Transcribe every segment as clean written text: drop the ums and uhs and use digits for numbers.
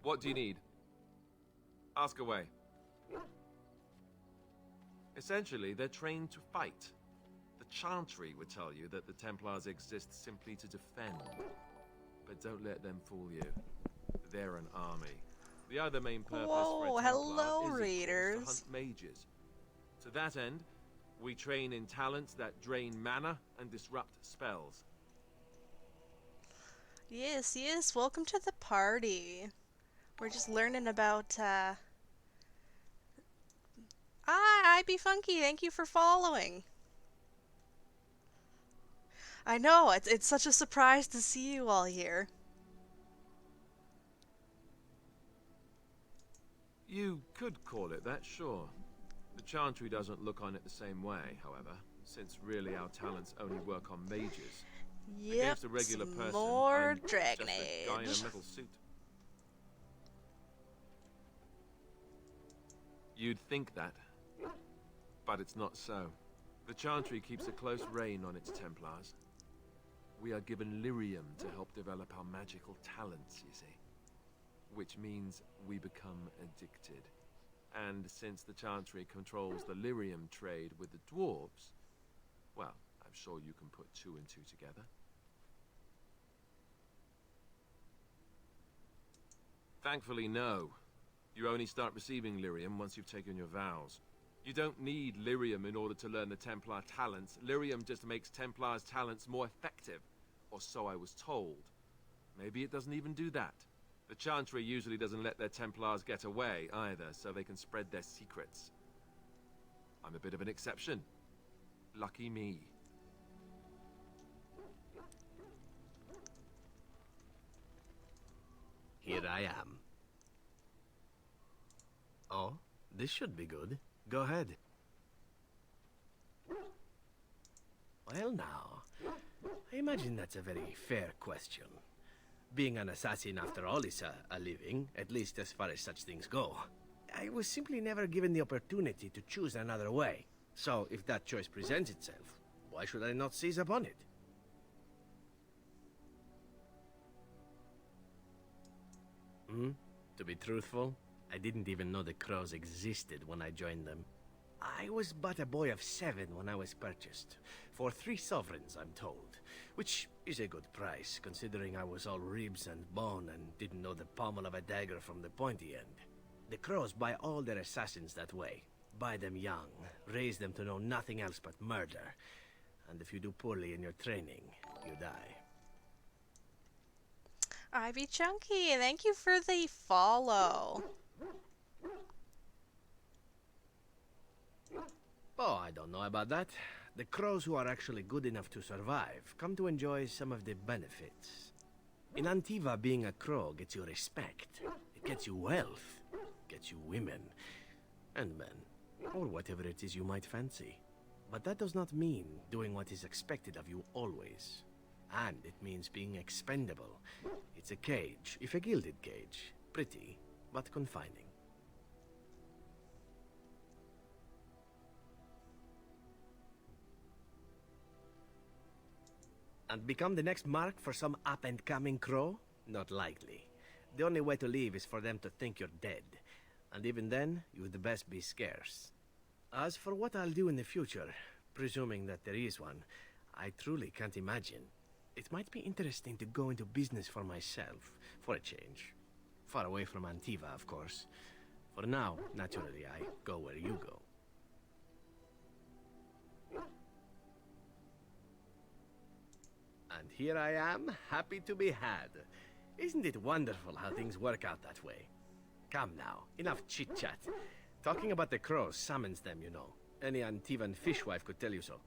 What do you need? Ask away. Essentially, they're trained to fight. The Chantry would tell you that the Templars exist simply to defend. But don't let them fool you. They're an army. The other main purpose for a Templar hello, is, of readers. course, to hunt mages. To that end, we train in talents that drain mana and disrupt spells. Yes, yes, welcome to the party. We're just learning about, I be funky, thank you for following. I know, it's such a surprise to see you all here. You could call it that, sure. The Chantry doesn't look on it the same way, however, since really our talents only work on mages. Yep, Against a regular person, more I'm Dragon just a guy in Age. a metal suit. You'd think that, but it's not so. The Chantry keeps a close rein on its Templars. We are given lyrium to help develop our magical talents, you see. Which means we become addicted. And since the Chantry controls the lyrium trade with the dwarves, well, I'm sure you can put two and two together. Thankfully, no. You only start receiving lyrium once you've taken your vows. You don't need lyrium in order to learn the Templar talents. Lyrium just makes Templars' talents more effective. Or so I was told. Maybe it doesn't even do that. The Chantry usually doesn't let their Templars get away either, so they can spread their secrets. I'm a bit of an exception. Lucky me. Here I am. Oh, this should be good. Go ahead. Well now, I imagine that's a very fair question. Being an assassin, after all, is a living, at least as far as such things go. I was simply never given the opportunity to choose another way. So, if that choice presents itself, why should I not seize upon it? To be truthful, I didn't even know the crows existed when I joined them. I was but a boy of 7 when I was purchased. For 3 sovereigns, I'm told. Which is a good price, considering I was all ribs and bone and didn't know the pommel of a dagger from the pointy end. The crows buy all their assassins that way. Buy them young, raise them to know nothing else but murder. And if you do poorly in your training, you die. I be chunky, thank you for the follow. Oh, I don't know about that. The crows who are actually good enough to survive come to enjoy some of the benefits. In Antiva, being a crow gets you respect. It gets you wealth. Gets you women. And men. Or whatever it is you might fancy. But that does not mean doing what is expected of you always. And it means being expendable. It's a cage, if a gilded cage. Pretty, but confining. And become the next mark for some up-and-coming crow? Not likely. The only way to leave is for them to think you're dead. And even then, you'd best be scarce. As for what I'll do in the future, presuming that there is one, I truly can't imagine. It might be interesting to go into business for myself, for a change. Far away from Antiva, of course. For now, naturally, I go where you go. And here I am, happy to be had. Isn't it wonderful how things work out that way? Come now, enough chit-chat. Talking about the crows summons them, you know. Any Antivan fishwife could tell you so.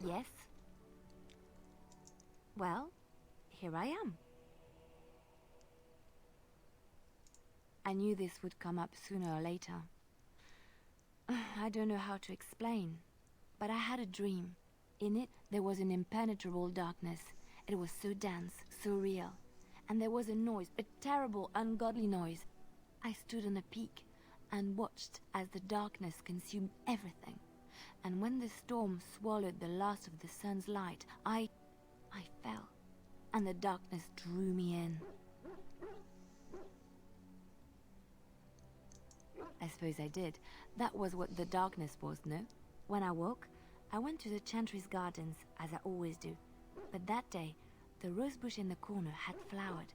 Yes? Well, here I am. I knew this would come up sooner or later. I don't know how to explain, but I had a dream. In it, there was an impenetrable darkness. It was so dense, so real. And there was a noise, a terrible, ungodly noise. I stood on a peak and watched as the darkness consumed everything. And when the storm swallowed the last of the sun's light, I fell, and the darkness drew me in. I suppose I did. That was what the darkness was, no? When I woke, I went to the Chantry's gardens, as I always do. But that day, the rose bush in the corner had flowered.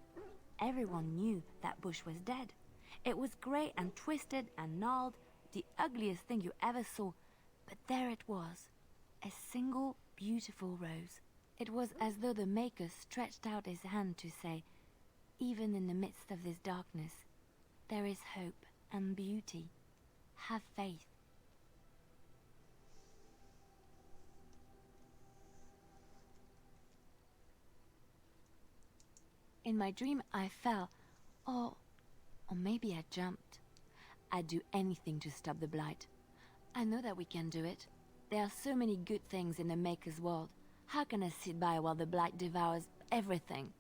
Everyone knew that bush was dead. It was grey and twisted and gnarled, the ugliest thing you ever saw. But there it was, a single beautiful rose. It was as though the Maker stretched out his hand to say, even in the midst of this darkness, there is hope and beauty. Have faith. In my dream, I fell, or maybe I jumped. I'd do anything to stop the blight. I know that we can do it. There are so many good things in the Maker's world. How can I sit by while the blight devours everything?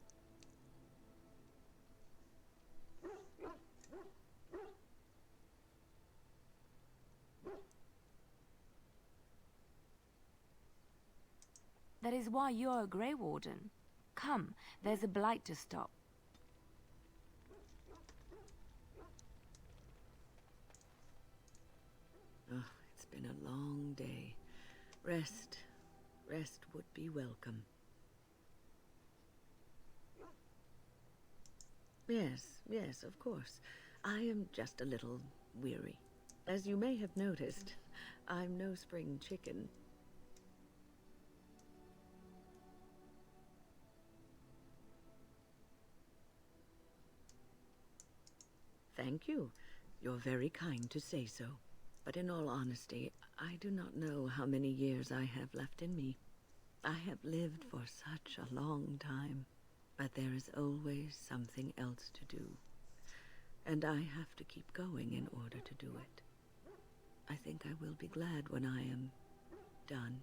That is why you're a Grey Warden. Come, there's a blight to stop. Oh, it's been a long day. Rest would be welcome. Yes, of course. I am just a little weary. As you may have noticed, I'm no spring chicken. Thank you. You're very kind to say so. But in all honesty, I do not know how many years I have left in me. I have lived for such a long time, but there is always something else to do. And I have to keep going in order to do it. I think I will be glad when I am done.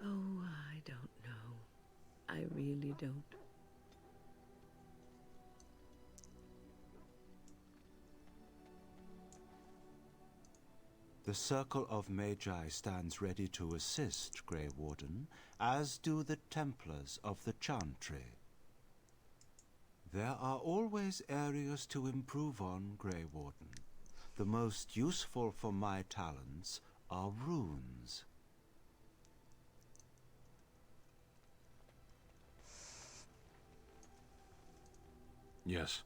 Oh, I don't know. I really don't. The Circle of Magi stands ready to assist, Grey Warden, as do the Templars of the Chantry. There are always areas to improve on, Grey Warden. The most useful for my talents are runes. Yes.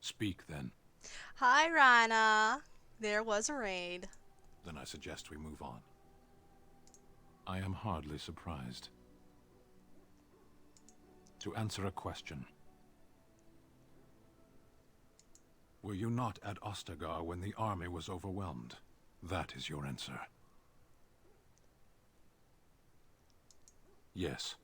Speak, then. Hi, Rana. There was a raid. Then I suggest we move on. I am hardly surprised. To answer a question. Were you not at Ostagar when the army was overwhelmed? That is your answer. Yes.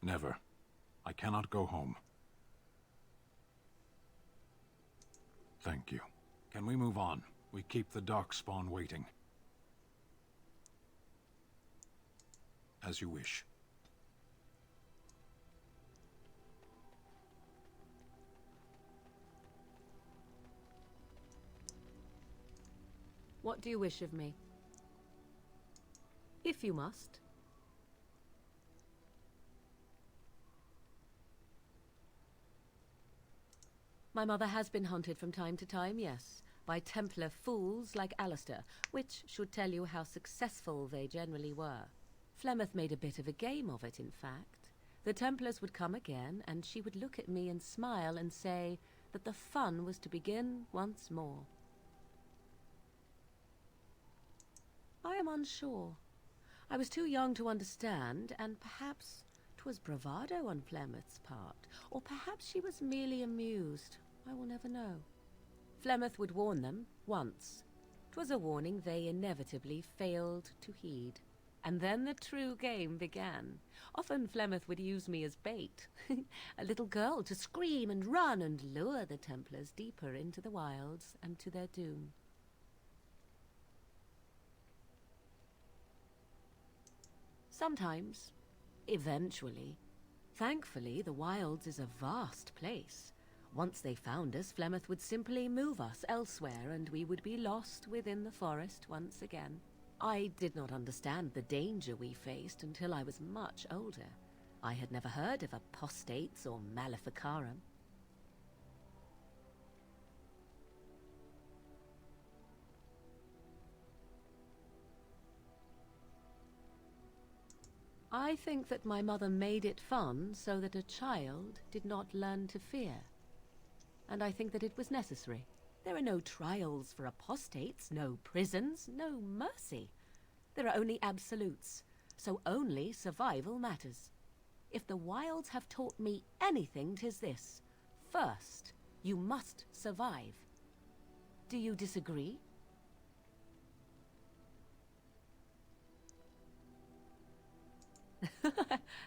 Never. I cannot go home. Thank you. Can we move on? We keep the darkspawn waiting. As you wish. What do you wish of me? If you must. My mother has been hunted from time to time, yes, by Templar fools like Alistair, which should tell you how successful they generally were. Flemeth made a bit of a game of it, in fact. The Templars would come again, and she would look at me and smile and say that the fun was to begin once more. I am unsure. I was too young to understand, and perhaps 'twas bravado on Flemeth's part, or perhaps she was merely amused. I will never know. Flemeth would warn them, once. 'Twas a warning they inevitably failed to heed. And then the true game began. Often Flemeth would use me as bait, a little girl to scream and run and lure the Templars deeper into the wilds and to their doom. Sometimes. Eventually. Thankfully, the wilds is a vast place. Once they found us, Flemeth would simply move us elsewhere, and we would be lost within the forest once again. I did not understand the danger we faced until I was much older. I had never heard of apostates or maleficarum. I think that my mother made it fun so that a child did not learn to fear. And I think that it was necessary. There are no trials for apostates, no prisons, no mercy. There are only absolutes, so only survival matters. If the wilds have taught me anything, 'tis this. First, you must survive. Do you disagree?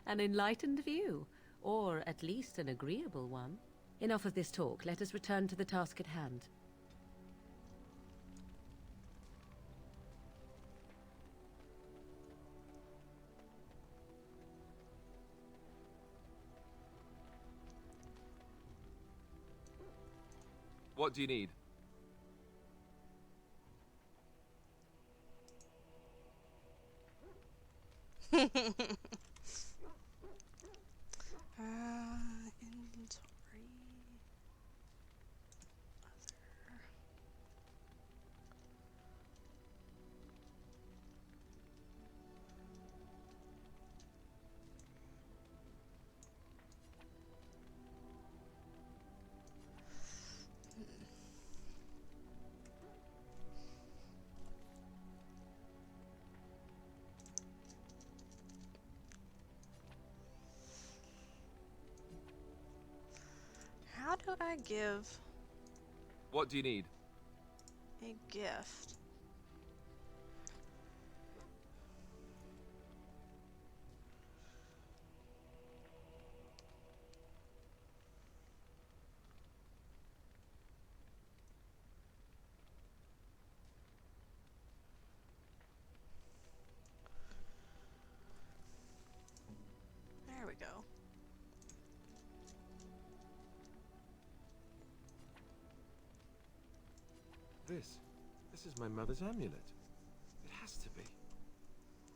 An enlightened view, or at least an agreeable one. Enough of this talk. Let us return to the task at hand. What do you need? Inventory. Other. How do I give What do you need? a gift? There we go. This is my mother's amulet. It has to be.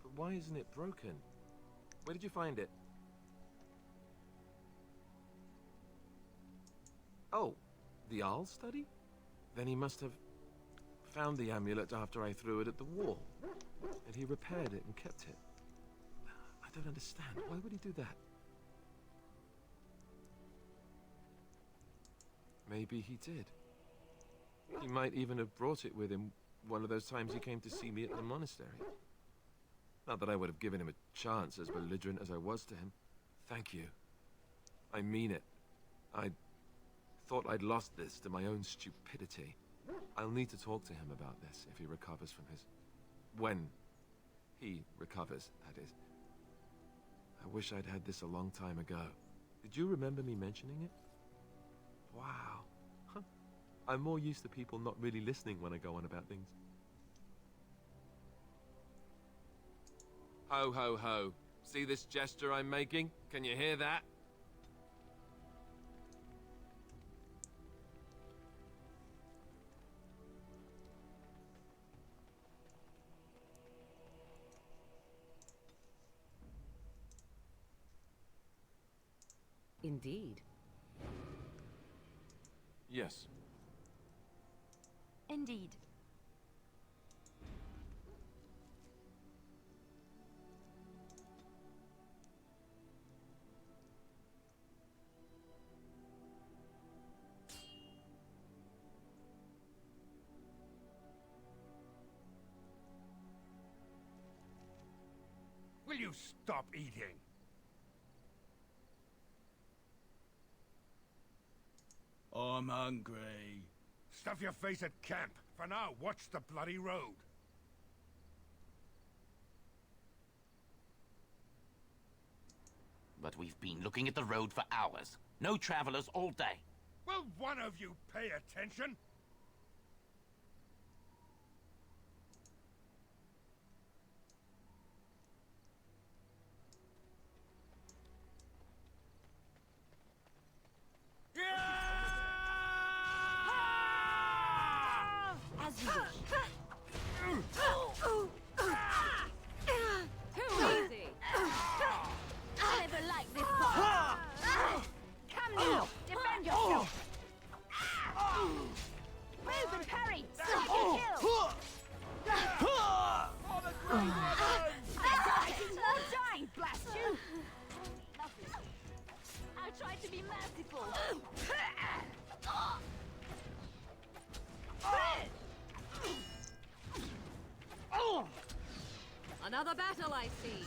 But why isn't it broken? Where did you find it? Oh, the Arl study? Then he must have found the amulet after I threw it at the wall. And he repaired it and kept it. I don't understand. Why would he do that? Maybe he did. He might even have brought it with him one of those times he came to see me at the monastery. Not that I would have given him a chance, as belligerent as I was to him. Thank you. I mean it. I thought I'd lost this to my own stupidity. I'll need to talk to him about this if he recovers from his... When he recovers, that is. I wish I'd had this a long time ago. Did you remember me mentioning it? Wow. I'm more used to people not really listening when I go on about things. Ho, ho, ho. See this gesture I'm making? Can you hear that? Indeed. Yes. Indeed. Will you stop eating? I'm hungry. Stuff your face at camp. For now, watch the bloody road. But we've been looking at the road for hours. No travelers all day. Will one of you pay attention? to be merciful. Another battle, I see.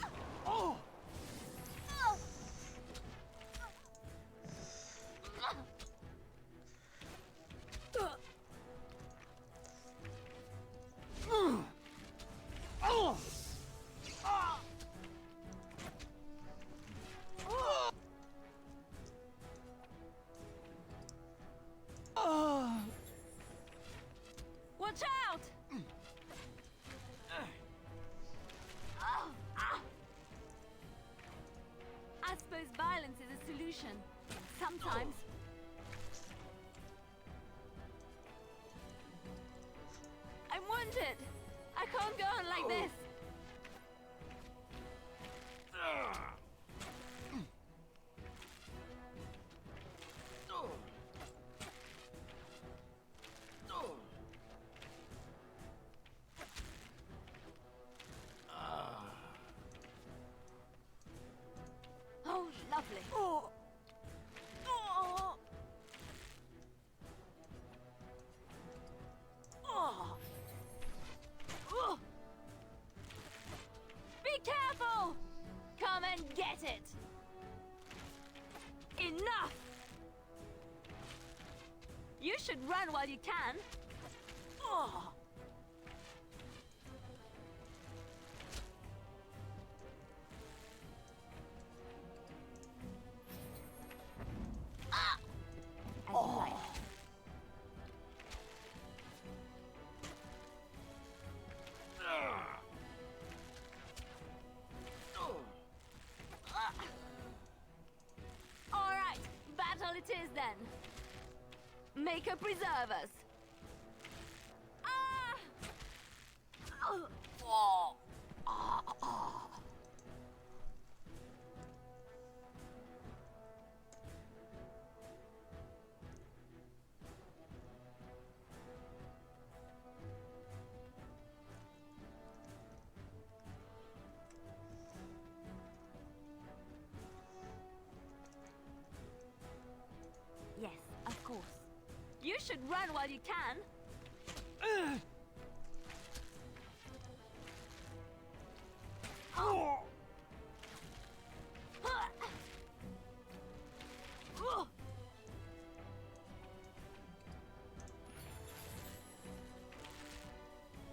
Watch out! I suppose violence is a solution. Sometimes. I'm wounded. I can't go on like this. Oh, lovely. Be careful! Come and get it! Enough! You should run while you can. As you like. All right, battle it is then. Make her preserve us. Yes, of course. You should run while you can.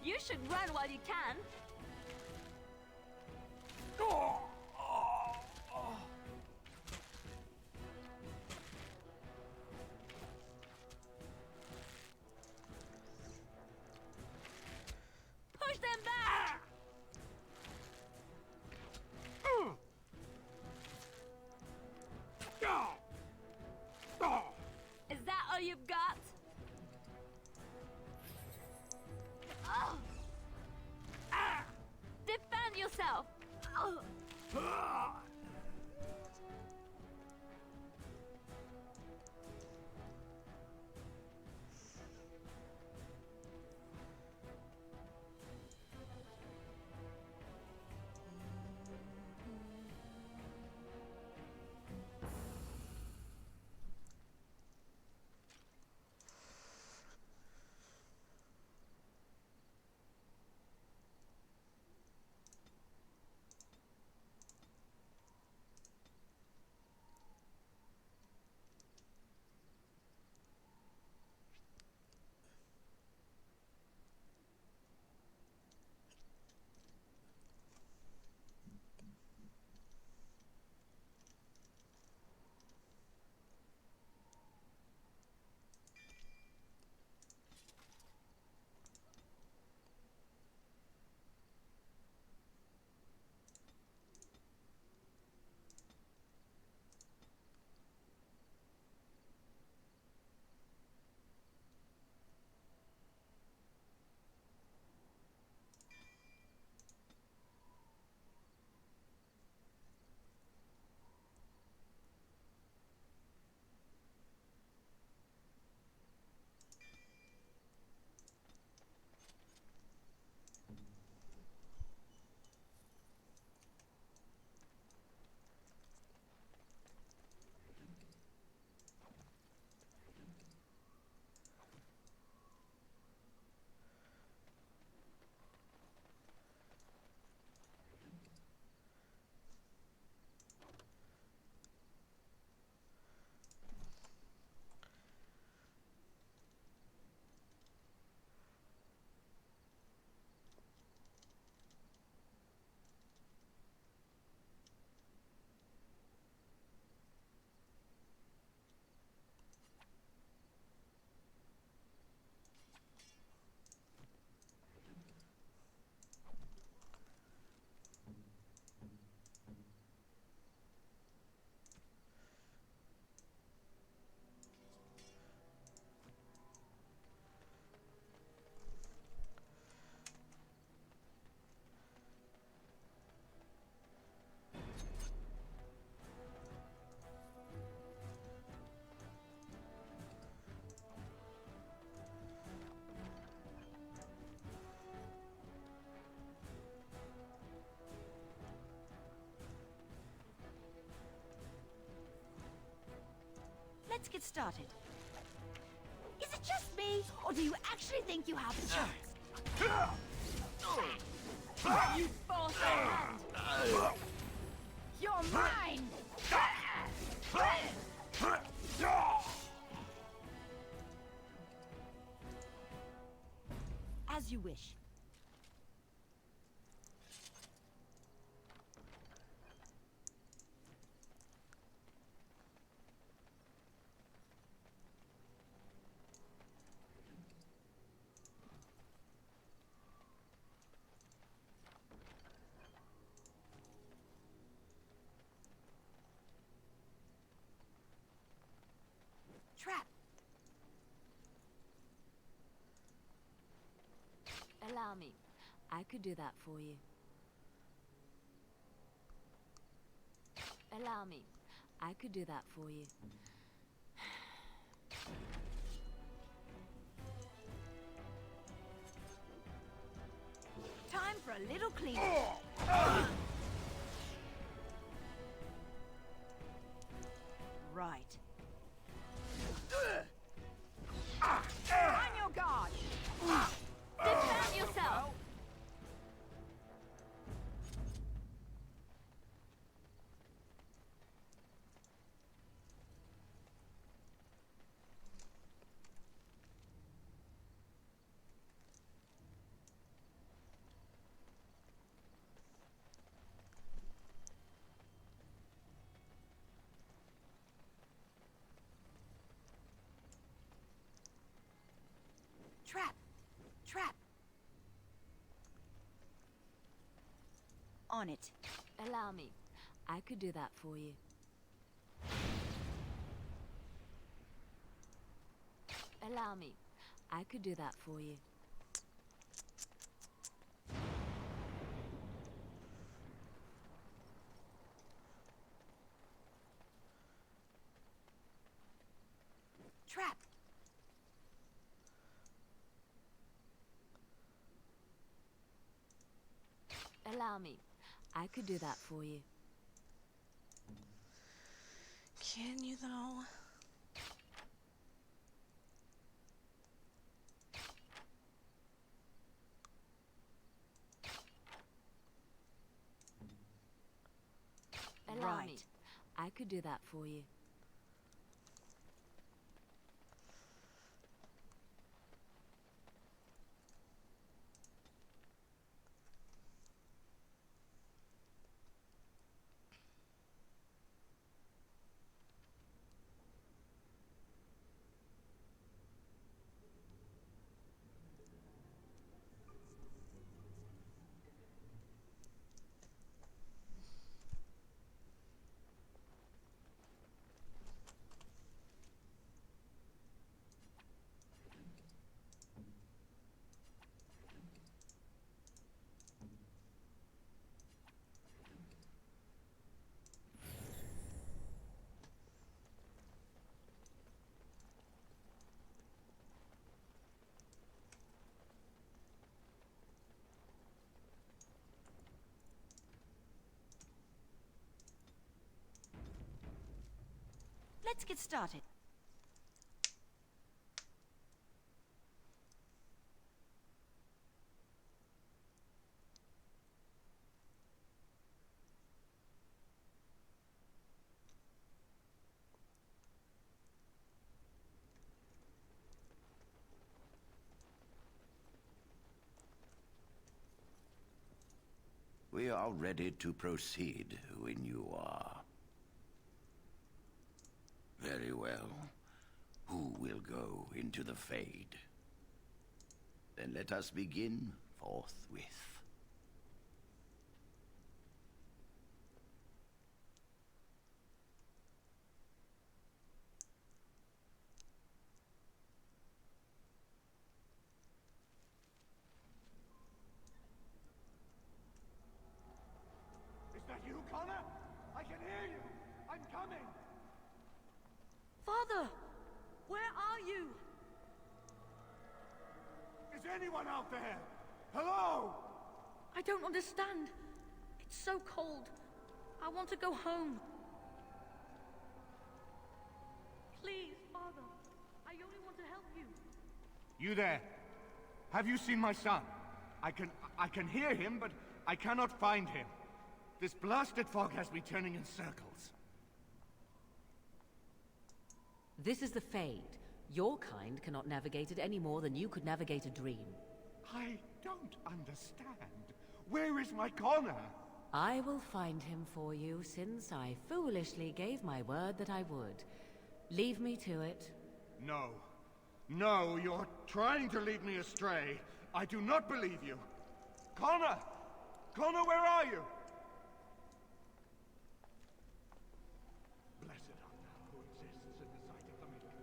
You should run while you can. Push them back! Is that all you've got? Defend yourself! Let's get started. Is it just me, or do you actually think you have a chance? You force hand! You're mine! As you wish. Trap! Allow me. I could do that for you. Allow me. I could do that for you. Time for a little cleanup. Right. On your guard! Defend yourself! Trap! Trap! On it. Allow me. I could do that for you. Allow me. I could do that for you. Trap! Allow me. I could do that for you. Can you though? Allow me. Right. I could do that for you. Let's get started. We are ready to proceed when you are. Very well. Who will go into the Fade? Then let us begin forthwith. Is that you, Connor? I can hear you! I'm coming! Father! Where are you? Is anyone out there? Hello? I don't understand. It's so cold. I want to go home. Please. You there? Have you seen my son? I can hear him, but I cannot find him. This blasted fog has me turning in circles. This is the Fade. Your kind cannot navigate it any more than you could navigate a dream. I don't understand. Where is my Connor? I will find him for you, since I foolishly gave my word that I would. Leave me to it. No. No, you're trying to lead me astray. I do not believe you. Connor! Connor, where are you? Blessed art thou who exists in the sight of the meek.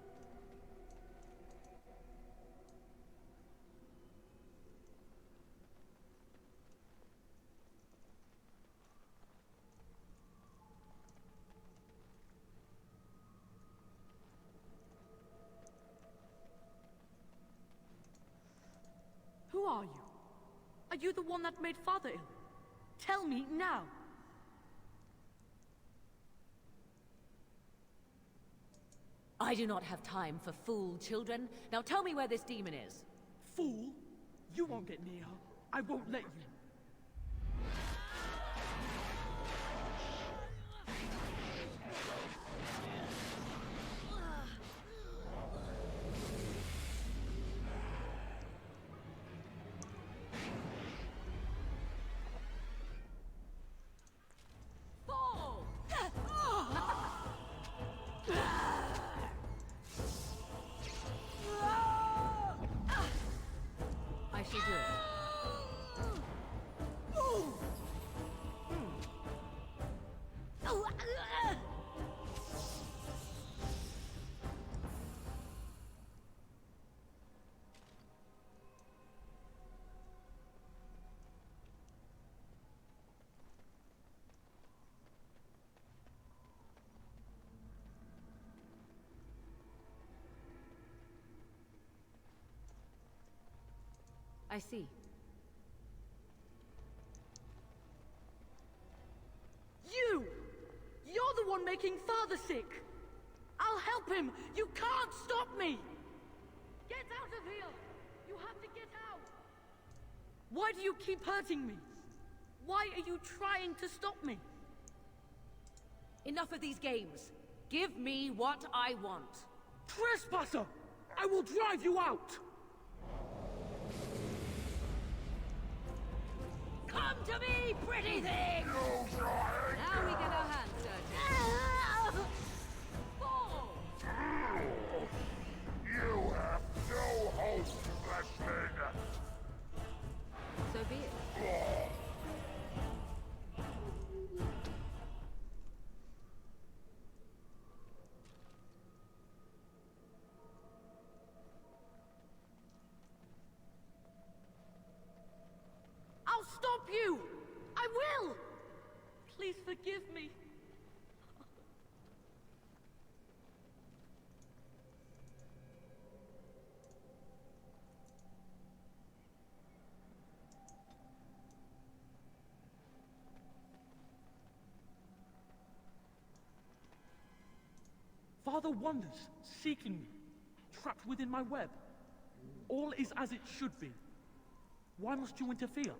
Who are you? Are you the one that made Father ill? Tell me now! I do not have time for fool children. Now tell me where this demon is. Fool? You won't get near her. I won't let you. I shall do it. I see. You! You're the one making Father sick! I'll help him! You can't stop me! Get out of here! You have to get out! Why do you keep hurting me? Why are you trying to stop me? Enough of these games. Give me what I want. Trespasser! I will drive you out! Come to me, pretty thing! Now we get our hands dirty. Fall! You have no hope, fleshling! So be it. I'll stop you! I will! Please forgive me. Father wanders, seeking me, trapped within my web. All is as it should be. Why must you interfere?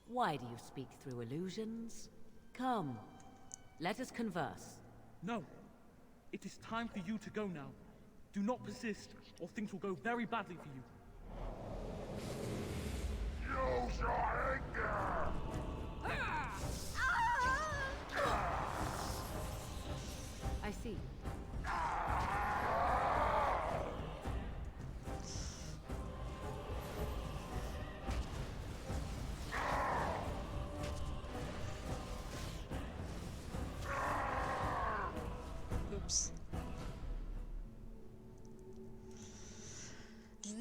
Why do you speak through illusions? Come, let us converse. No. It is time for you to go now. Do not persist, or things will go very badly for you. Use your anger! I see. Oops.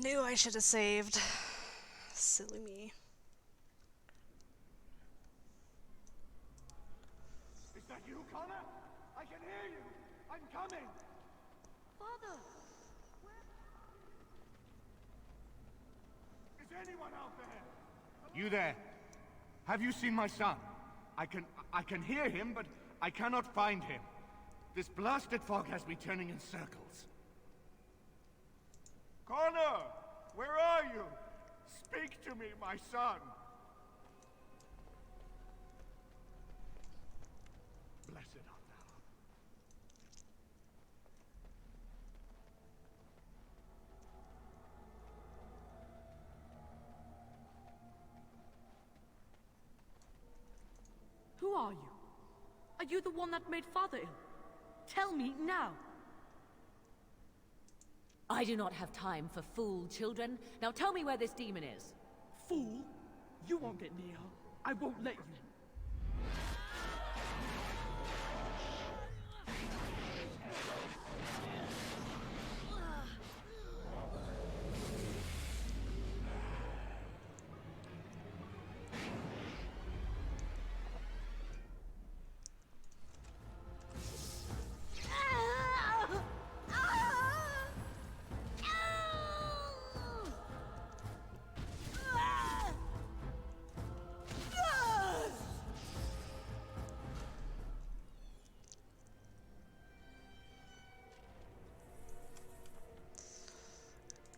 Knew I should have saved. Silly me. Is that you, Connor? I can hear you! I'm coming! Father! Is anyone out there? You there? Have you seen my son? I can hear him, but I cannot find him. This blasted fog has me turning in circles. Connor! Where are you? Speak to me, my son! Blessed art thou. Who are you? Are you the one that made Father ill? Tell me now! I do not have time for fool children. Now tell me where this demon is. Fool? You won't get near her. I won't let you.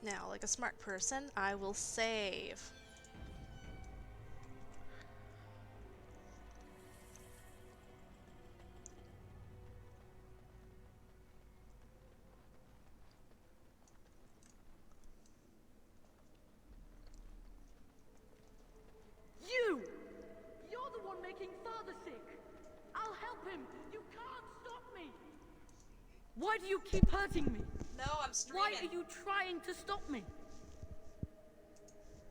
Now, like a smart person, I will save. You! You're the one making Father sick! I'll help him! You can't stop me! Why do you keep hurting me? No, I'm streaming. Why are you trying to stop me?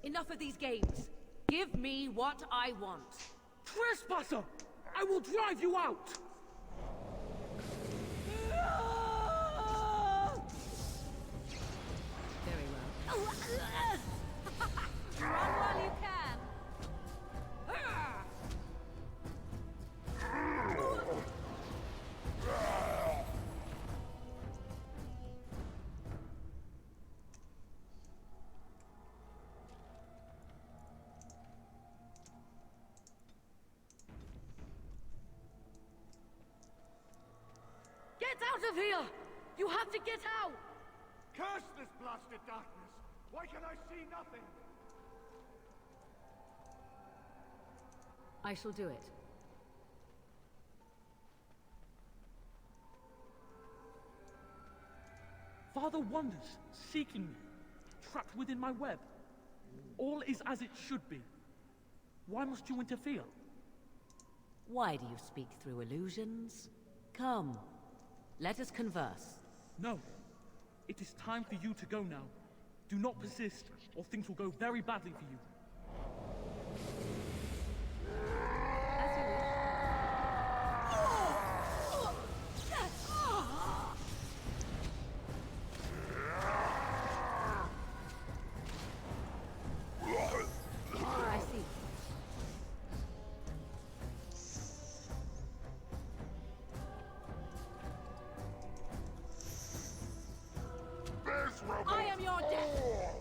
Enough of these games. Give me what I want. Trespasser! I will drive you out! Very well. Run while you can. Get out of here! You have to get out! Curse this blasted darkness! Why can I see nothing? I shall do it. Father wanders, seeking me, trapped within my web. All is as it should be. Why must you interfere? Why do you speak through illusions? Come, let us converse. No. It is time for you to go now. Do not persist, or things will go very badly for you. As you wish. I see. I am your death!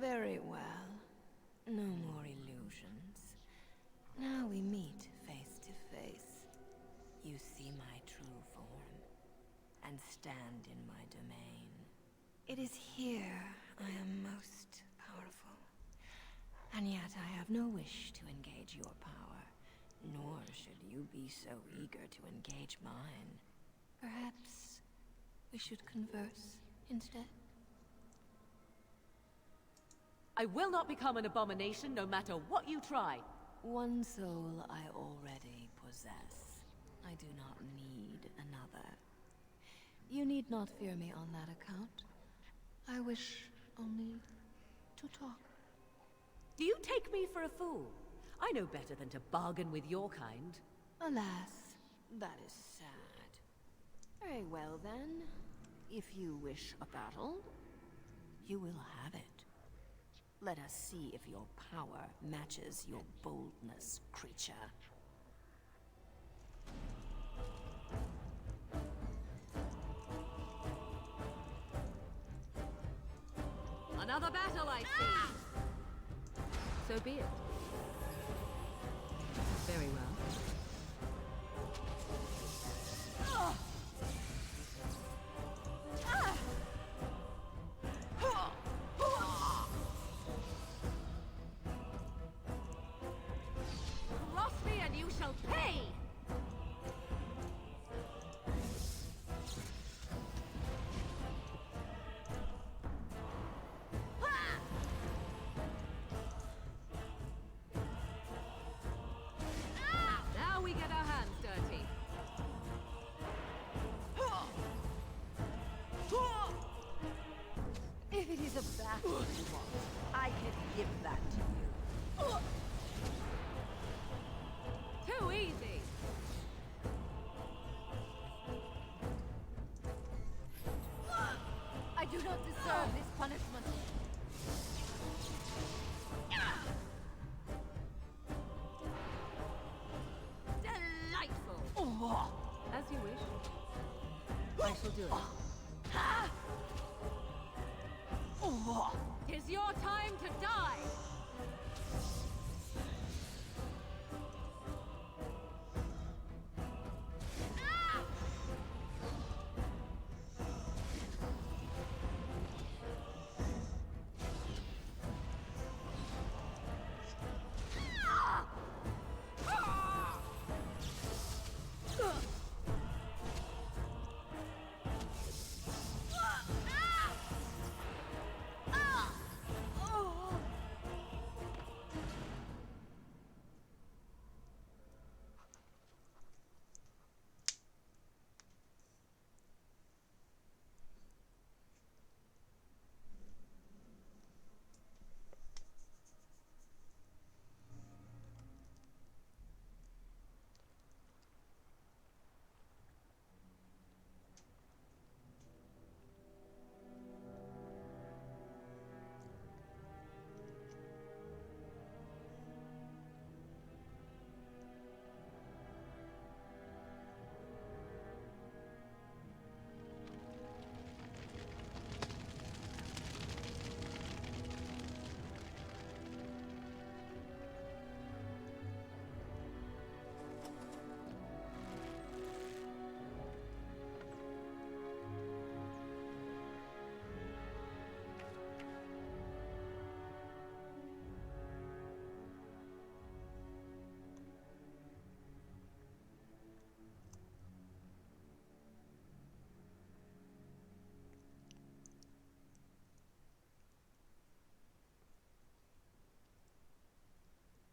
Very well. No more illusions. Now we meet face to face. You see my true form, and stand in my domain. It is here I am most powerful. And yet I have no wish to engage your power, nor should you be so eager to engage mine. Perhaps we should converse instead? I will not become an abomination no matter what you try. One soul I already possess. I do not need another. You need not fear me on that account. I wish only to talk. Do you take me for a fool? I know better than to bargain with your kind. Alas, that is sad. Very well then. If you wish a battle, you will have it. Let us see if your power matches your boldness, creature. Another battle, I see. So be it. Very well. Cross me and you shall pay! Now we get our hands dirty. If it is a battle you want, I can give that to you. Too easy. I do not deserve this punishment. Delightful. As you wish. I shall do it. Tis your time to die.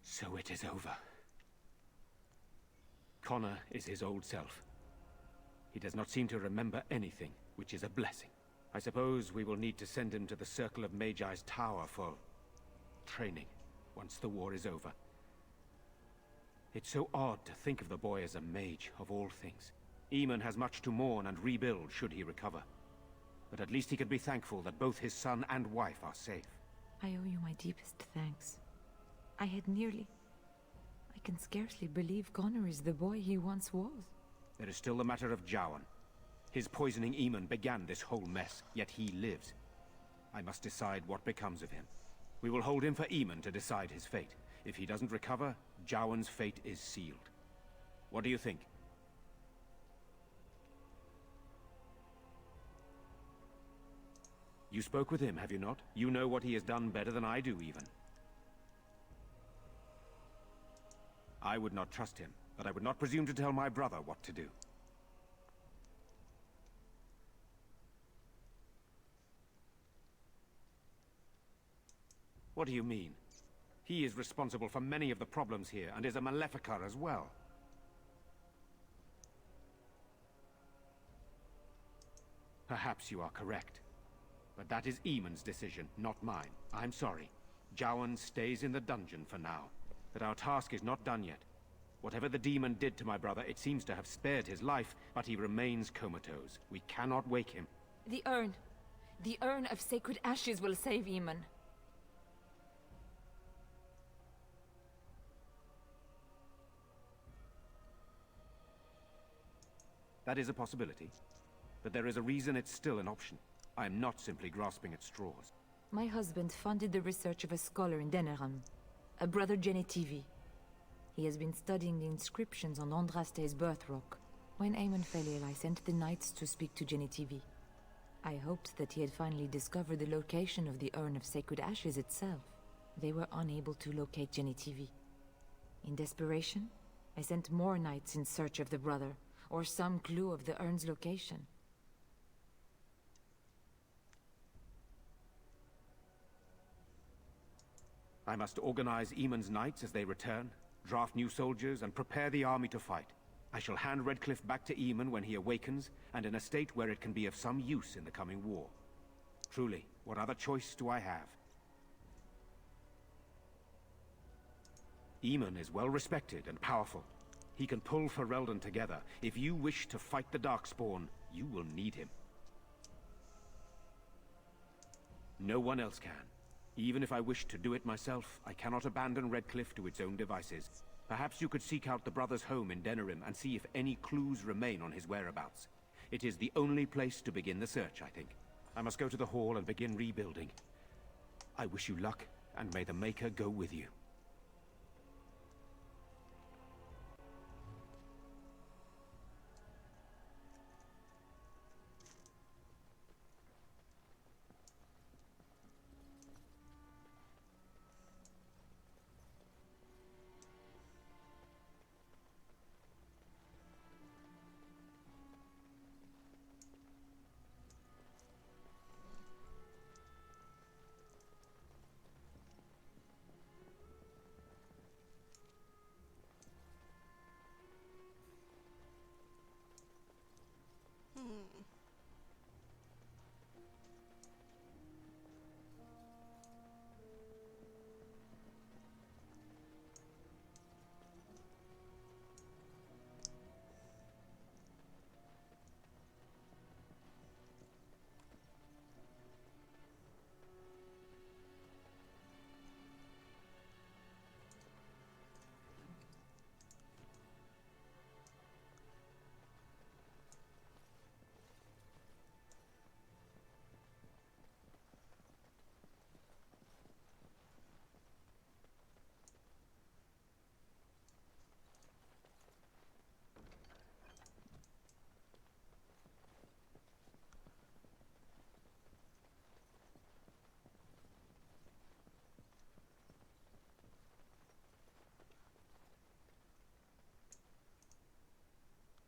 So it is over. Connor is his old self. He does not seem to remember anything, which is a blessing. I suppose we will need to send him to the Circle of Magi's tower for training, once the war is over. It's so odd to think of the boy as a mage, of all things. Eamon has much to mourn and rebuild should he recover. But at least he can be thankful that both his son and wife are safe. I owe you my deepest thanks. I can scarcely believe Connor is the boy he once was. There is still the matter of Jowan. His poisoning Eamon began this whole mess, yet he lives. I must decide what becomes of him. We will hold him for Eamon to decide his fate. If he doesn't recover, Jowan's fate is sealed. What do you think? You spoke with him, have you not? You know what he has done better than I do, even. I would not trust him, but I would not presume to tell my brother what to do. What do you mean? He is responsible for many of the problems here, and is a Maleficar as well. Perhaps you are correct. But that is Eamon's decision, not mine. I'm sorry. Jowan stays in the dungeon for now. But our task is not done yet. Whatever the demon did to my brother, it seems to have spared his life, but he remains comatose. We cannot wake him. The urn of sacred ashes will save Eamon. That is a possibility. But there is a reason it's still an option. I am not simply grasping at straws. My husband funded the research of a scholar in Denerim, a brother Genetivi. He has been studying the inscriptions on Andraste's birth rock. When Aemon fell ill, I sent the knights to speak to Genetivi. I hoped that he had finally discovered the location of the Urn of Sacred Ashes itself. They were unable to locate Genetivi. In desperation, I sent more knights in search of the brother, or some clue of the urn's location. I must organize Eamon's knights as they return, draft new soldiers, and prepare the army to fight. I shall hand Redcliffe back to Eamon when he awakens, and in a state where it can be of some use in the coming war. Truly, what other choice do I have? Eamon is well respected and powerful. He can pull Ferelden together. If you wish to fight the darkspawn, you will need him. No one else can. Even if I wish to do it myself, I cannot abandon Redcliffe to its own devices. Perhaps you could seek out the brother's home in Denerim and see if any clues remain on his whereabouts. It is the only place to begin the search, I think. I must go to the hall and begin rebuilding. I wish you luck, and may the Maker go with you.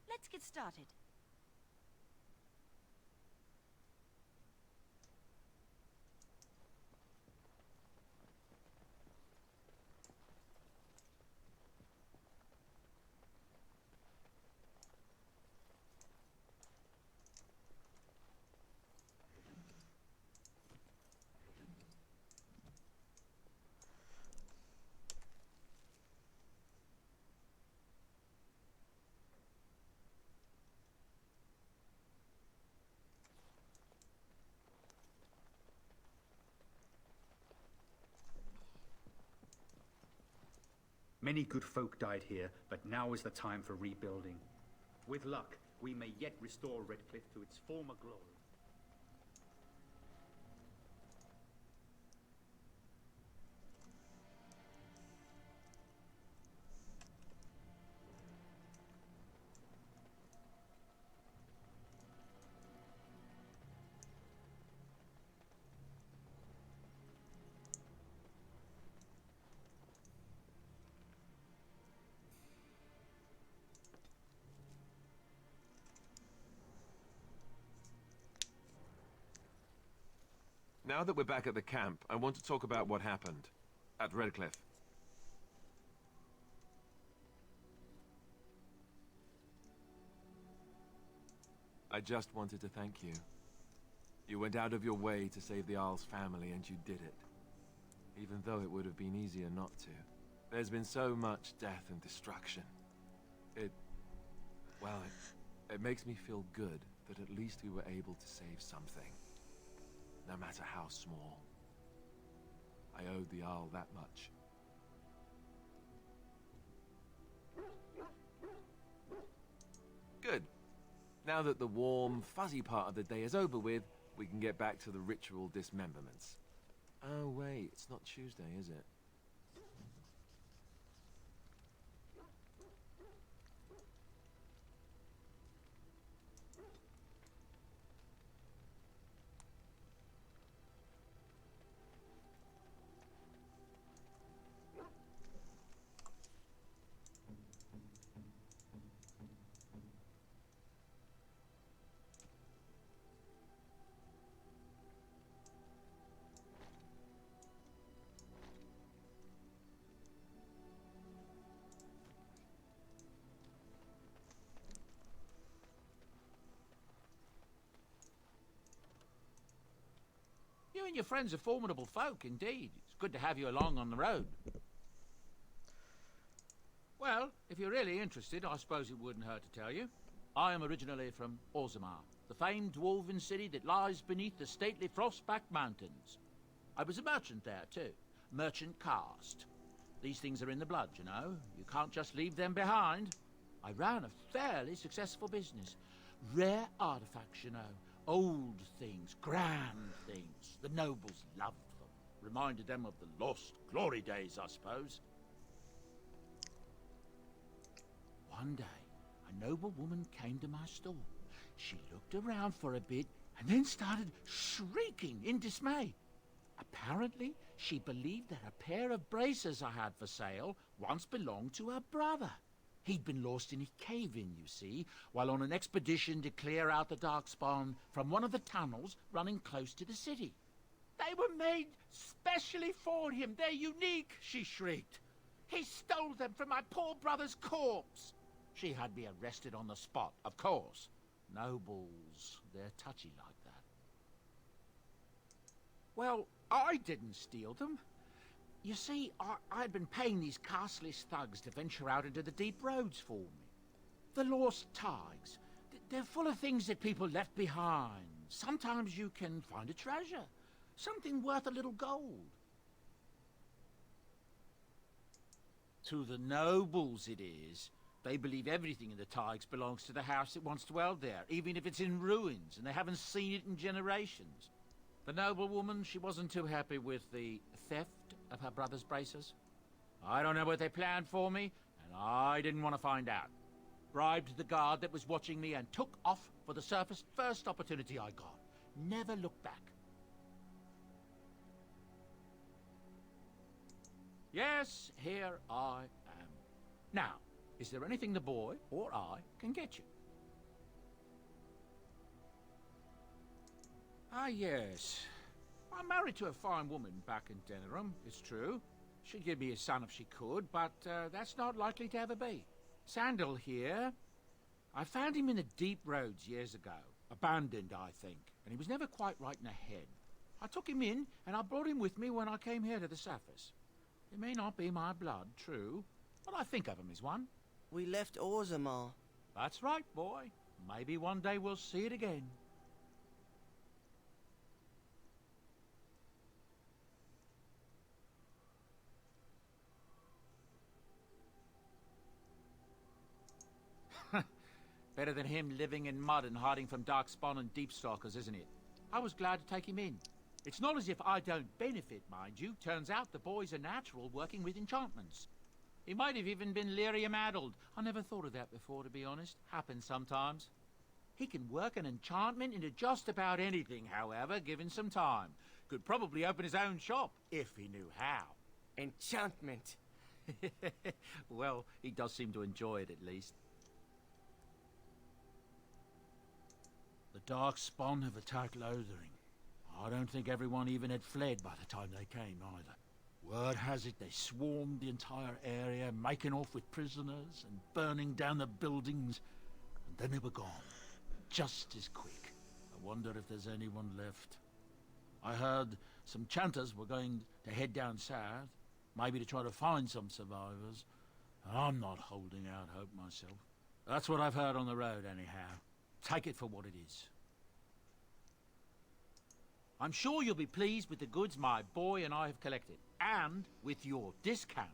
Let's get started. Many good folk died here, but now is the time for rebuilding. With luck, we may yet restore Redcliffe to its former glory. Now that we're back at the camp, I want to talk about what happened at Redcliffe. I just wanted to thank you. You went out of your way to save the Isle's family, and you did it. Even though it would have been easier not to. There's been so much death and destruction. It makes me feel good that at least we were able to save something. No matter how small. I owed the Isle that much. Good. Now that the warm, fuzzy part of the day is over with, we can get back to the ritual dismemberments. Oh wait, it's not Tuesday, is it? You and your friends are formidable folk, indeed. It's good to have you along on the road. Well, if you're really interested, I suppose it wouldn't hurt to tell you. I am originally from Orzammar, the famed dwarven city that lies beneath the stately Frostback Mountains. I was a merchant there, too. Merchant caste. These things are in the blood, you know. You can't just leave them behind. I ran a fairly successful business. Rare artifacts, you know. Old things, grand things. The nobles loved them. Reminded them of the lost glory days, I suppose. One day, a noble woman came to my store. She looked around for a bit and then started shrieking in dismay. Apparently, she believed that a pair of braces I had for sale once belonged to her brother. He'd been lost in a cave-in, you see, while on an expedition to clear out the darkspawn from one of the tunnels running close to the city. They were made specially for him. They're unique, she shrieked. He stole them from my poor brother's corpse. She had me arrested on the spot, of course. Nobles, they're touchy like that. Well, I didn't steal them. You see, I'd been paying these castless thugs to venture out into the deep roads for me. The lost tigers. They're full of things that people left behind. Sometimes you can find a treasure. Something worth a little gold. To the nobles it is. They believe everything in the Tigers belongs to the house that once dwelled there, even if it's in ruins and they haven't seen it in generations. The noblewoman, she wasn't too happy with the theft of her brother's braces. I don't know what they planned for me, and I didn't want to find out. Bribed the guard that was watching me and took off for the surface first opportunity I got. Never looked back. Yes, here I am. Now, is there anything the boy or I can get you? Ah, yes. I'm married to a fine woman back in Denerim, it's true. She'd give me a son if she could, but that's not likely to ever be. Sandal here. I found him in the deep roads years ago. Abandoned, I think, and he was never quite right in the head. I took him in, and I brought him with me when I came here to the surface. It may not be my blood, true, but I think of him as one. We left Orzammar. That's right, boy. Maybe one day we'll see it again. Better than him living in mud and hiding from darkspawn and deepstalkers, isn't it? I was glad to take him in. It's not as if I don't benefit, mind you. Turns out the boy's a natural working with enchantments. He might have even been lyrium-addled. I never thought of that before, to be honest. Happens sometimes. He can work an enchantment into just about anything, however, given some time. Could probably open his own shop, if he knew how. Enchantment. Well, he does seem to enjoy it, at least. The darkspawn have attacked Lothering. I don't think everyone even had fled by the time they came, either. Word has it they swarmed the entire area, making off with prisoners and burning down the buildings. And then they were gone. Just as quick. I wonder if there's anyone left. I heard some chanters were going to head down south, maybe to try to find some survivors. I'm not holding out hope myself. That's what I've heard on the road, anyhow. Take it for what it is. I'm sure you'll be pleased with the goods my boy and I have collected, and with your discount.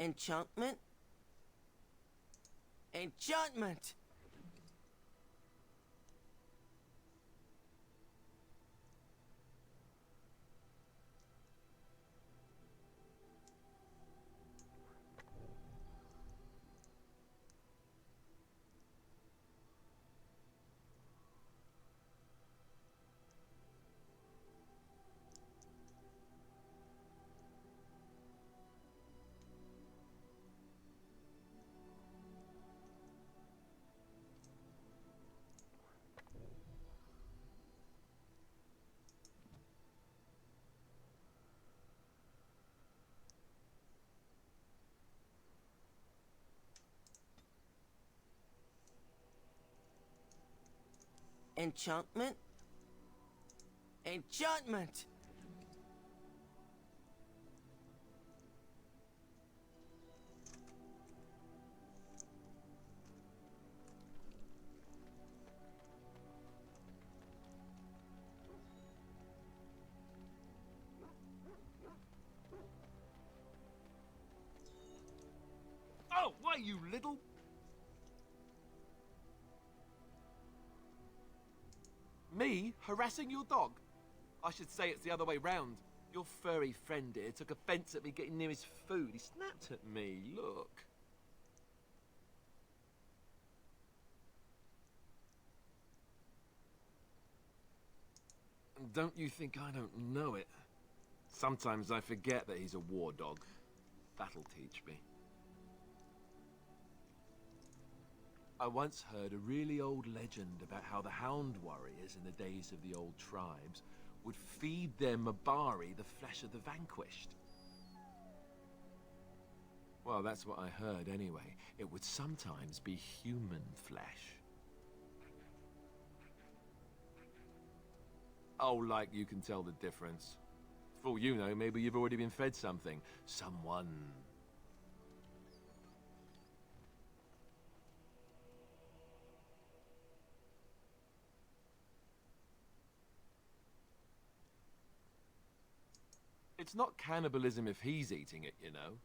Enchantment? Enchantment! Enchantment? Enchantment! Oh, why, you little... Me harassing your dog? I should say it's the other way round. Your furry friend here took offence at me getting near his food. He snapped at me, look. Don't you think I don't know it? Sometimes I forget that he's a war dog. That'll teach me. I once heard a really old legend about how the hound warriors in the days of the old tribes would feed their Mabari the flesh of the vanquished. Well, that's what I heard anyway. It would sometimes be human flesh. Oh, like you can tell the difference. For all you know, maybe you've already been fed something. Someone. It's not cannibalism if he's eating it, you know.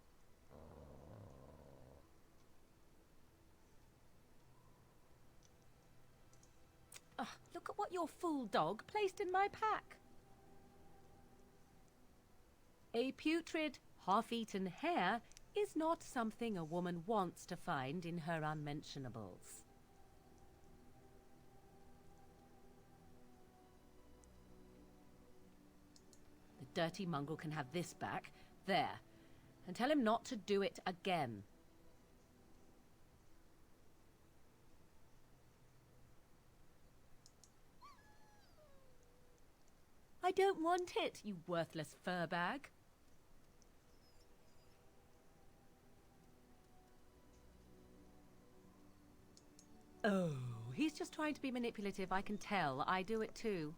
Look at what your fool dog placed in my pack. A putrid, half-eaten hare is not something a woman wants to find in her unmentionables. The dirty mongrel can have this back. There. And tell him not to do it again. I don't want it, you worthless fur bag. Oh, he's just trying to be manipulative, I can tell. I do it too.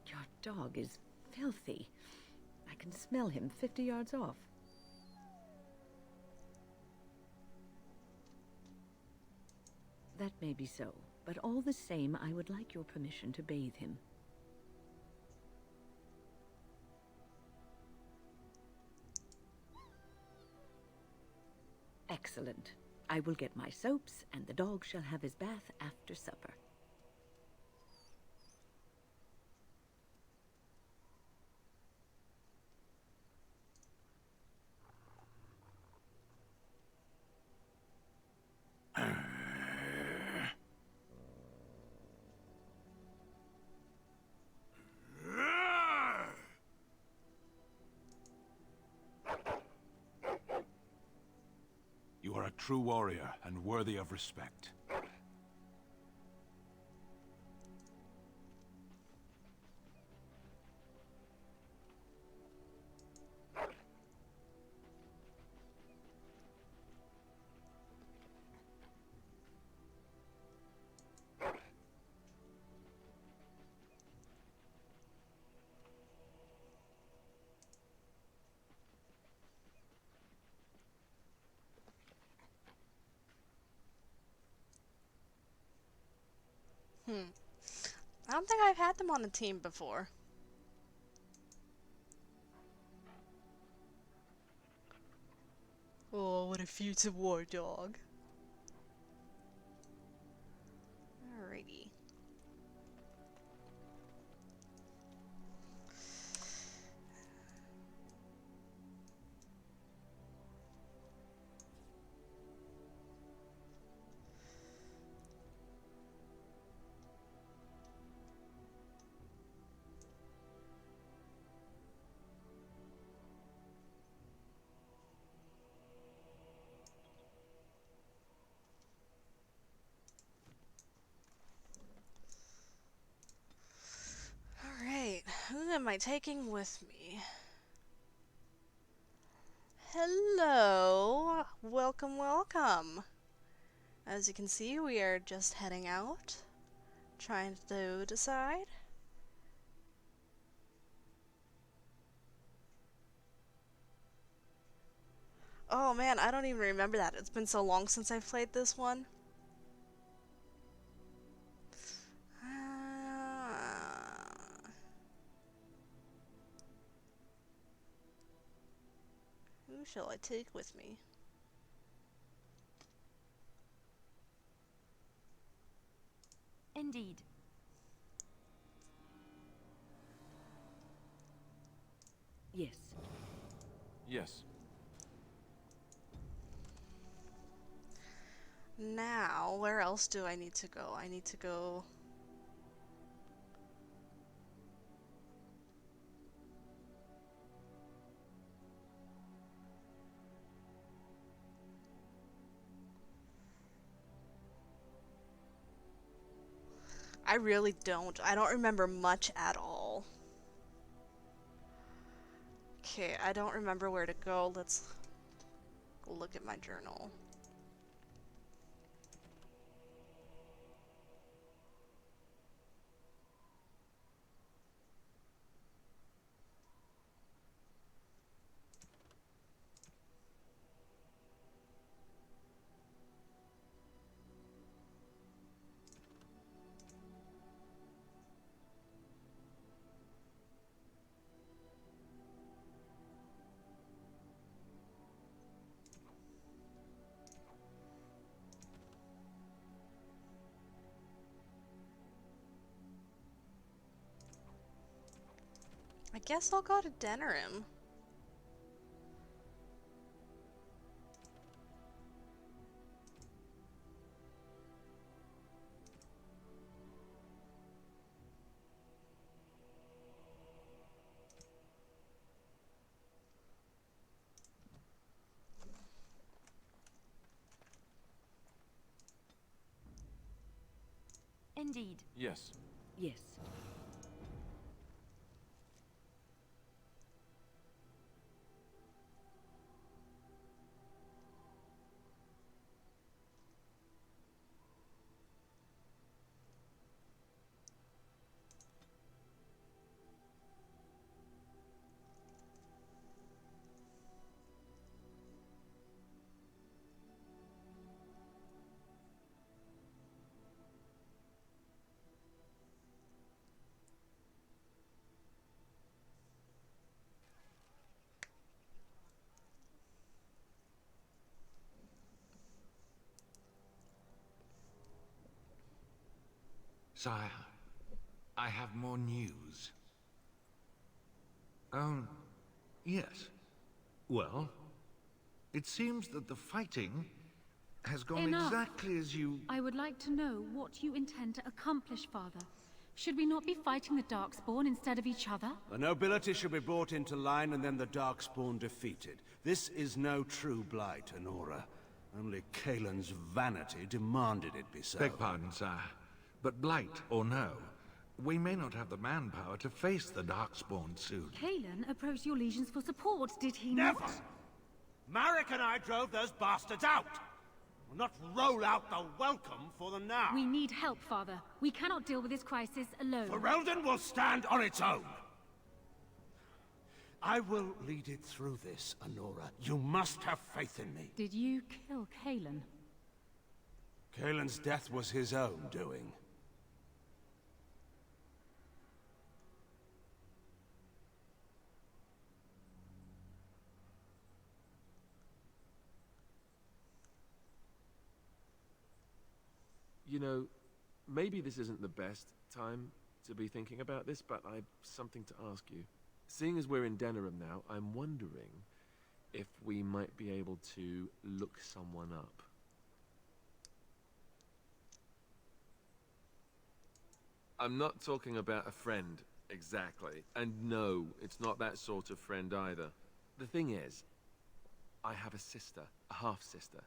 Your dog is filthy. I can smell him 50 yards off. That may be so, but all the same, I would like your permission to bathe him. Excellent. I will get my soaps, and the dog shall have his bath after supper. You are a true warrior and worthy of respect. I don't think I've had them on the team before. Oh, what a future war dog. Alrighty. Alright, who am I taking with me? Hello! Welcome, welcome! As you can see, we are just heading out, trying to decide. Oh man, I don't even remember that. It's been so long since I've played this one. Who shall I take with me? Indeed. Yes. Yes. Now, where else do I need to go? I need to go... I really don't. I don't remember much at all. Okay, I don't remember where to go. Let's look at my journal. I guess I'll go to Denerim. Indeed. Yes. Yes. Sire, I have more news. Oh, yes. Well, it seems that the fighting has gone Enough. exactly as you... I would like to know what you intend to accomplish, Father. Should we not be fighting the darkspawn instead of each other? The nobility should be brought into line and then the darkspawn defeated. This is no true blight, Honora. Only Kaelin's vanity demanded it be so. Beg pardon, sire. But blight or no, we may not have the manpower to face the darkspawn soon. Kaelin approached your legions for support, did he Never! not? Marek and I drove those bastards out! We'll not roll out the welcome for them now. We need help, Father. We cannot deal with this crisis alone. Ferelden will stand on its own! I will lead it through this, Honora. You must have faith in me. Did you kill Kaelin? Kaelin's death was his own doing. You know, maybe this isn't the best time to be thinking about this, but I've something to ask you. Seeing as we're in Denerim now, I'm wondering if we might be able to look someone up. I'm not talking about a friend, exactly. And no, it's not that sort of friend either. The thing is, I have a sister, a half-sister.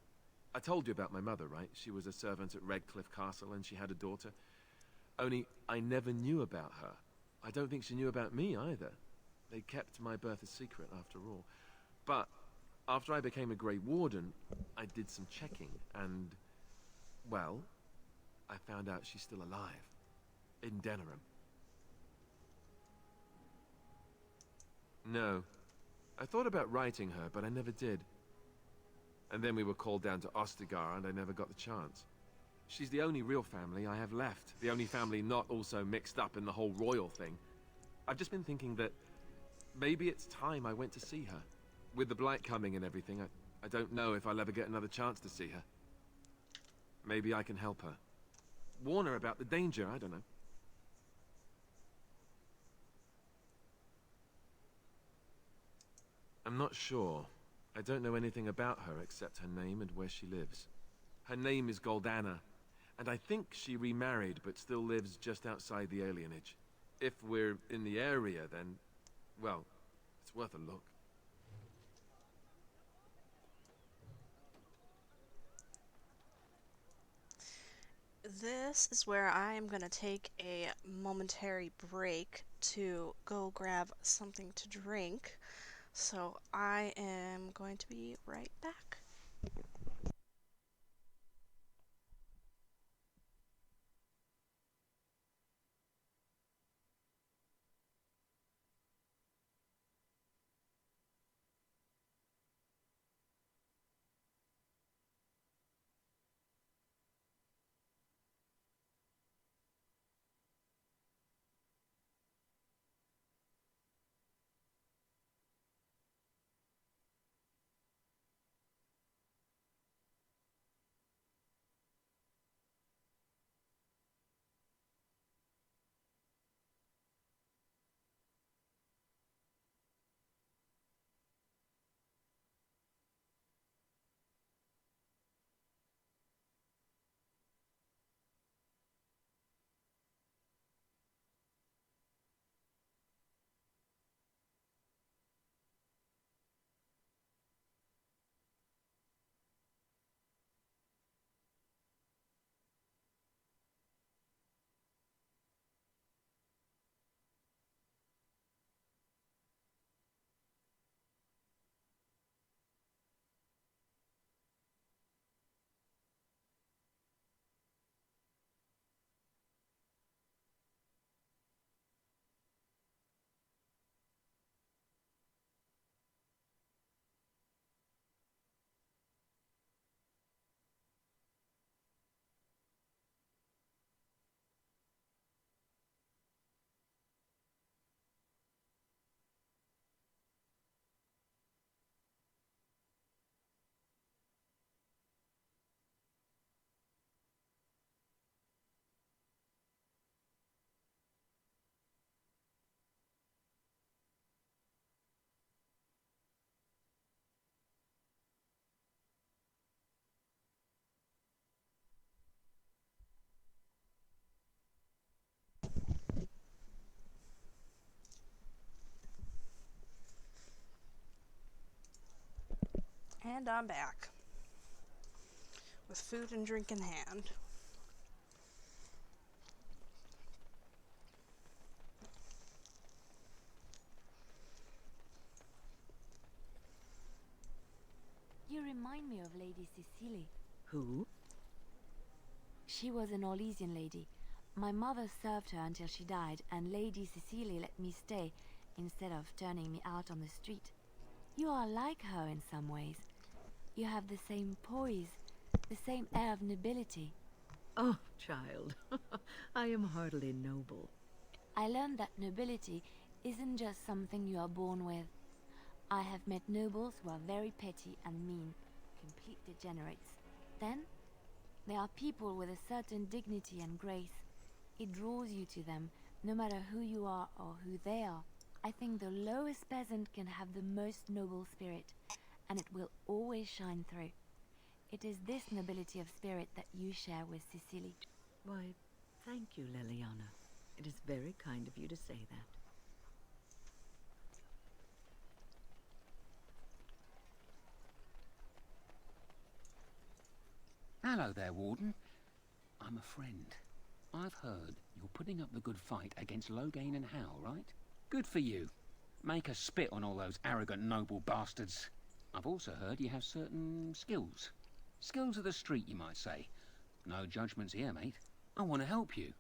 I told you about my mother, right? She was a servant at Redcliffe Castle and she had a daughter. Only, I never knew about her. I don't think she knew about me either. They kept my birth a secret, after all. But, after I became a Grey Warden, I did some checking, and... well, I found out she's still alive. In Denerim. No. I thought about writing her, but I never did. And then we were called down to Ostagar, and I never got the chance. She's the only real family I have left. The only family not also mixed up in the whole royal thing. I've just been thinking that maybe it's time I went to see her. With the Blight coming and everything, I don't know if I'll ever get another chance to see her. Maybe I can help her. Warn her about the danger, I don't know. I'm not sure. I don't know anything about her except her name and where she lives. Her name is Goldana, and I think she remarried but still lives just outside the alienage. If we're in the area, then, well, it's worth a look. This is where I am going to take a momentary break to go grab something to drink. So I am going to be right back. And I'm back. With food and drink in hand. You remind me of Lady Cecily. Who? She was an Orlesian lady. My mother served her until she died, and Lady Cecily let me stay instead of turning me out on the street. You are like her in some ways. You have the same poise, the same air of nobility. Oh, child, I am hardly noble. I learned that nobility isn't just something you are born with. I have met nobles who are very petty and mean, complete degenerates. Then, They are people with a certain dignity and grace. It draws you to them, no matter who you are or who they are. I think the lowest peasant can have the most noble spirit, and it will always shine through. It is this nobility of spirit that you share with Cecily. Why, thank you, Liliana. It is very kind of you to say that. Hello there, Warden. I'm a friend. I've heard you're putting up the good fight against Loghain and Hal, right? Good for you. Make us spit on all those arrogant noble bastards. I've also heard you have certain skills. Skills of the street, you might say. No judgments here, mate. I want to help you.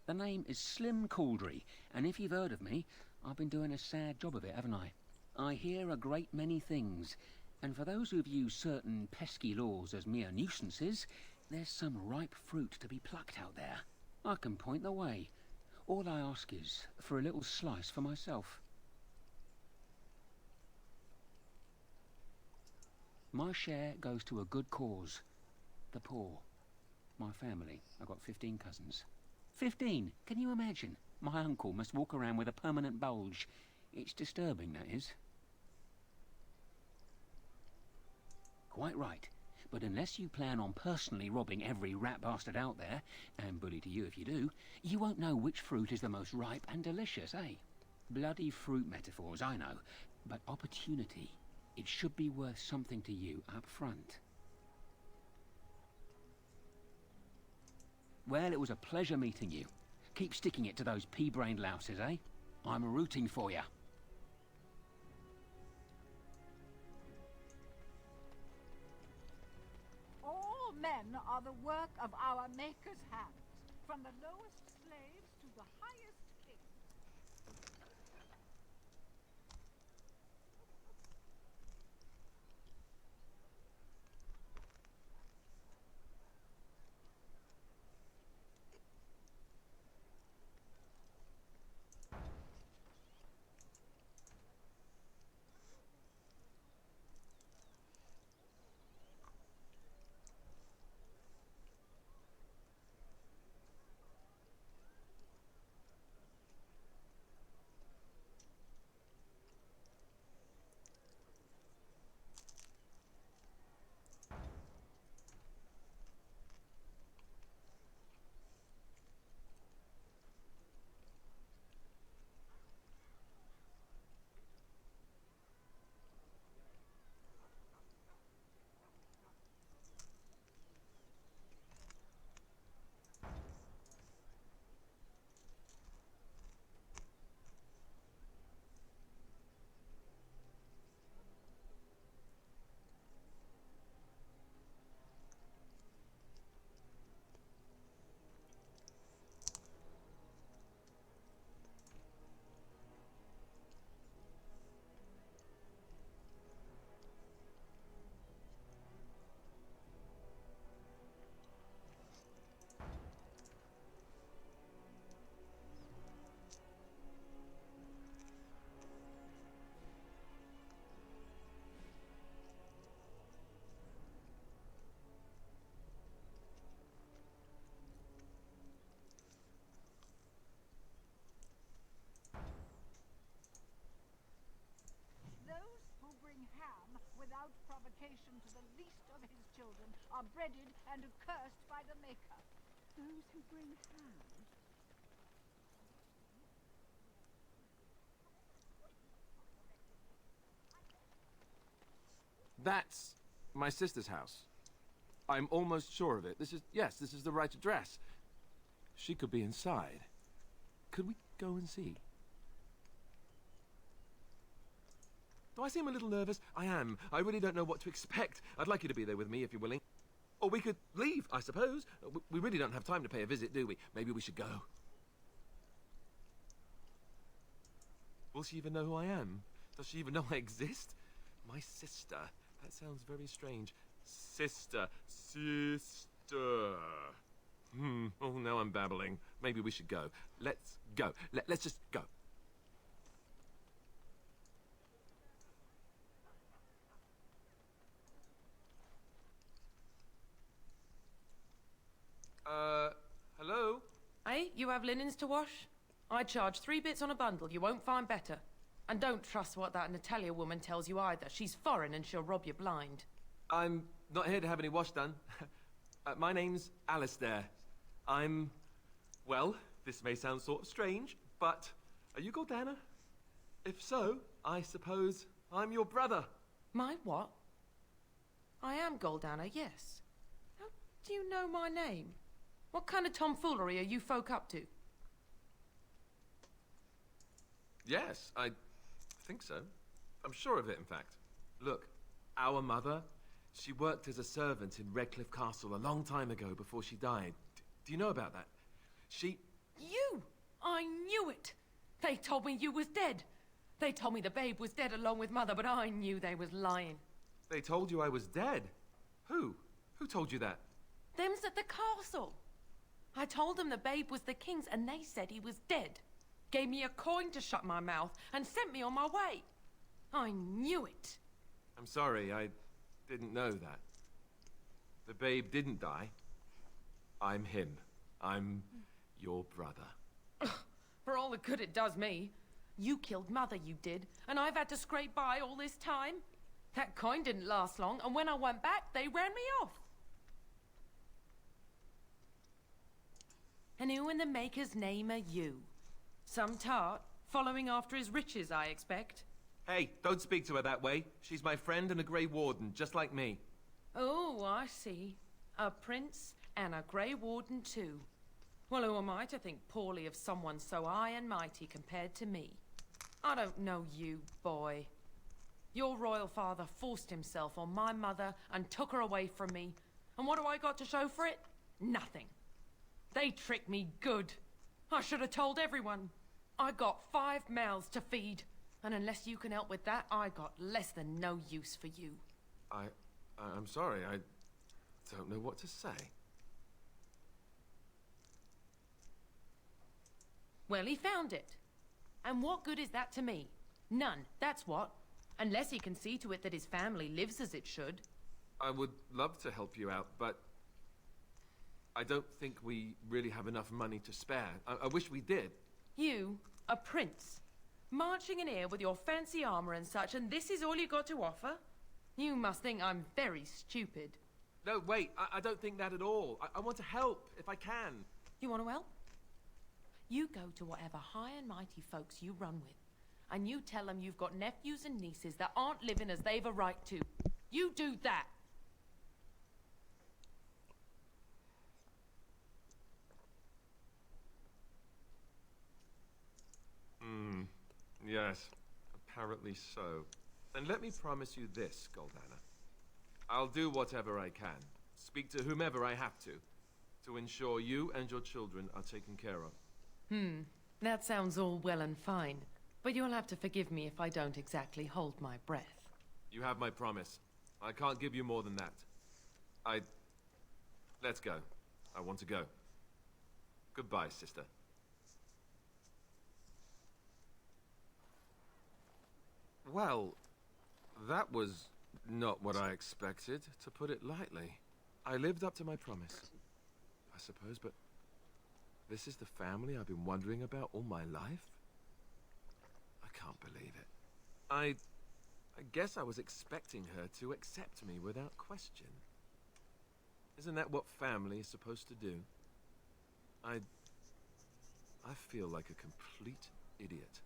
The name is Slim Cauldry, and if you've heard of me, I've been doing a sad job of it, haven't I? I hear a great many things, and for those who view certain pesky laws as mere nuisances, there's some ripe fruit to be plucked out there. I can point the way. All I ask is for a little slice for myself. My share goes to a good cause. The poor. My family. I've got 15 cousins. 15! Can you imagine? My uncle must walk around with a permanent bulge. It's disturbing, that is. Quite right. But unless you plan on personally robbing every rat bastard out there, and bully to you if you do, you won't know which fruit is the most ripe and delicious, eh? Bloody fruit metaphors, I know. But opportunity, it should be worth something to you up front. Well, it was a pleasure meeting you. Keep sticking it to those pea-brained louses, eh? I'm rooting for you. All men are the work of our Maker's hands, from the lowest slaves to the highest kings. Without provocation to the least of his children are breaded and accursed by the Maker. Those who bring ham. That's my sister's house. I'm almost sure of it. This is the right address. She could be inside. Could we go and see? Do I seem a little nervous? I am. I really don't know what to expect. I'd like you to be there with me if you're willing. Or we could leave, I suppose. We really don't have time to pay a visit, do we? Maybe we should go. Will she even know who I am? Does she even know I exist? My sister. That sounds very strange. Sister. Sister. Oh, now I'm babbling. Maybe we should go. Let's go. Let's just go. you have linens to wash? I charge 3 bits on a bundle. You won't find better. And don't trust what that Natalia woman tells you either. She's foreign and she'll rob you blind. I'm not here to have any wash done. My name's Alistair. Well, this may sound sort of strange, but are you Goldana? If so, I suppose I'm your brother. My what? I am Goldana, yes. How do you know my name? What kind of tomfoolery are you folk up to? Yes, I think so. I'm sure of it, in fact. Look, our mother, she worked as a servant in Redcliffe Castle a long time ago before she died. Do you know about that? You! I knew it! They told me you was dead. They told me the babe was dead along with mother, but I knew they was lying. They told you I was dead? Who? Who told you that? Them's at the castle. I told them the babe was the king's and they said he was dead. Gave me a coin to shut my mouth and sent me on my way. I knew it. I'm sorry, I didn't know that. The babe didn't die. I'm him. I'm your brother. For all the good it does me. You killed mother, you did, and I've had to scrape by all this time. That coin didn't last long, and when I went back, they ran me off. And who in the Maker's name are you? Some tart, following after his riches, I expect. Hey, don't speak to her that way. She's my friend and a Grey Warden, just like me. Oh, I see. A prince and a Grey Warden too. Well, who am I to think poorly of someone so high and mighty compared to me? I don't know you, boy. Your royal father forced himself on my mother and took her away from me. And what do I got to show for it? Nothing. They tricked me good. I should have told everyone. I got 5 mouths to feed. And unless you can help with that, I got less than no use for you. I'm sorry, I don't know what to say. Well, he found it. And what good is that to me? None, that's what. Unless he can see to it that his family lives as it should. I would love to help you out, but I don't think we really have enough money to spare. I wish we did. You, a prince, marching in here with your fancy armor and such, and this is all you got to offer? You must think I'm very stupid. No, wait, I don't think that at all. I want to help, if I can. You want to help? You go to whatever high and mighty folks you run with, and you tell them you've got nephews and nieces that aren't living as they've a right to. You do that. Yes, apparently so. And let me promise you this, Goldana. I'll do whatever I can, speak to whomever I have to ensure you and your children are taken care of. That sounds all well and fine, but you'll have to forgive me if I don't exactly hold my breath. You have my promise. I can't give you more than that. Let's go. I want to go. Goodbye, sister. Well, that was not what I expected, to put it lightly. I lived up to my promise, I suppose, but this is the family I've been wondering about all my life? I can't believe it. I guess I was expecting her to accept me without question. Isn't that what family is supposed to do? I feel like a complete idiot.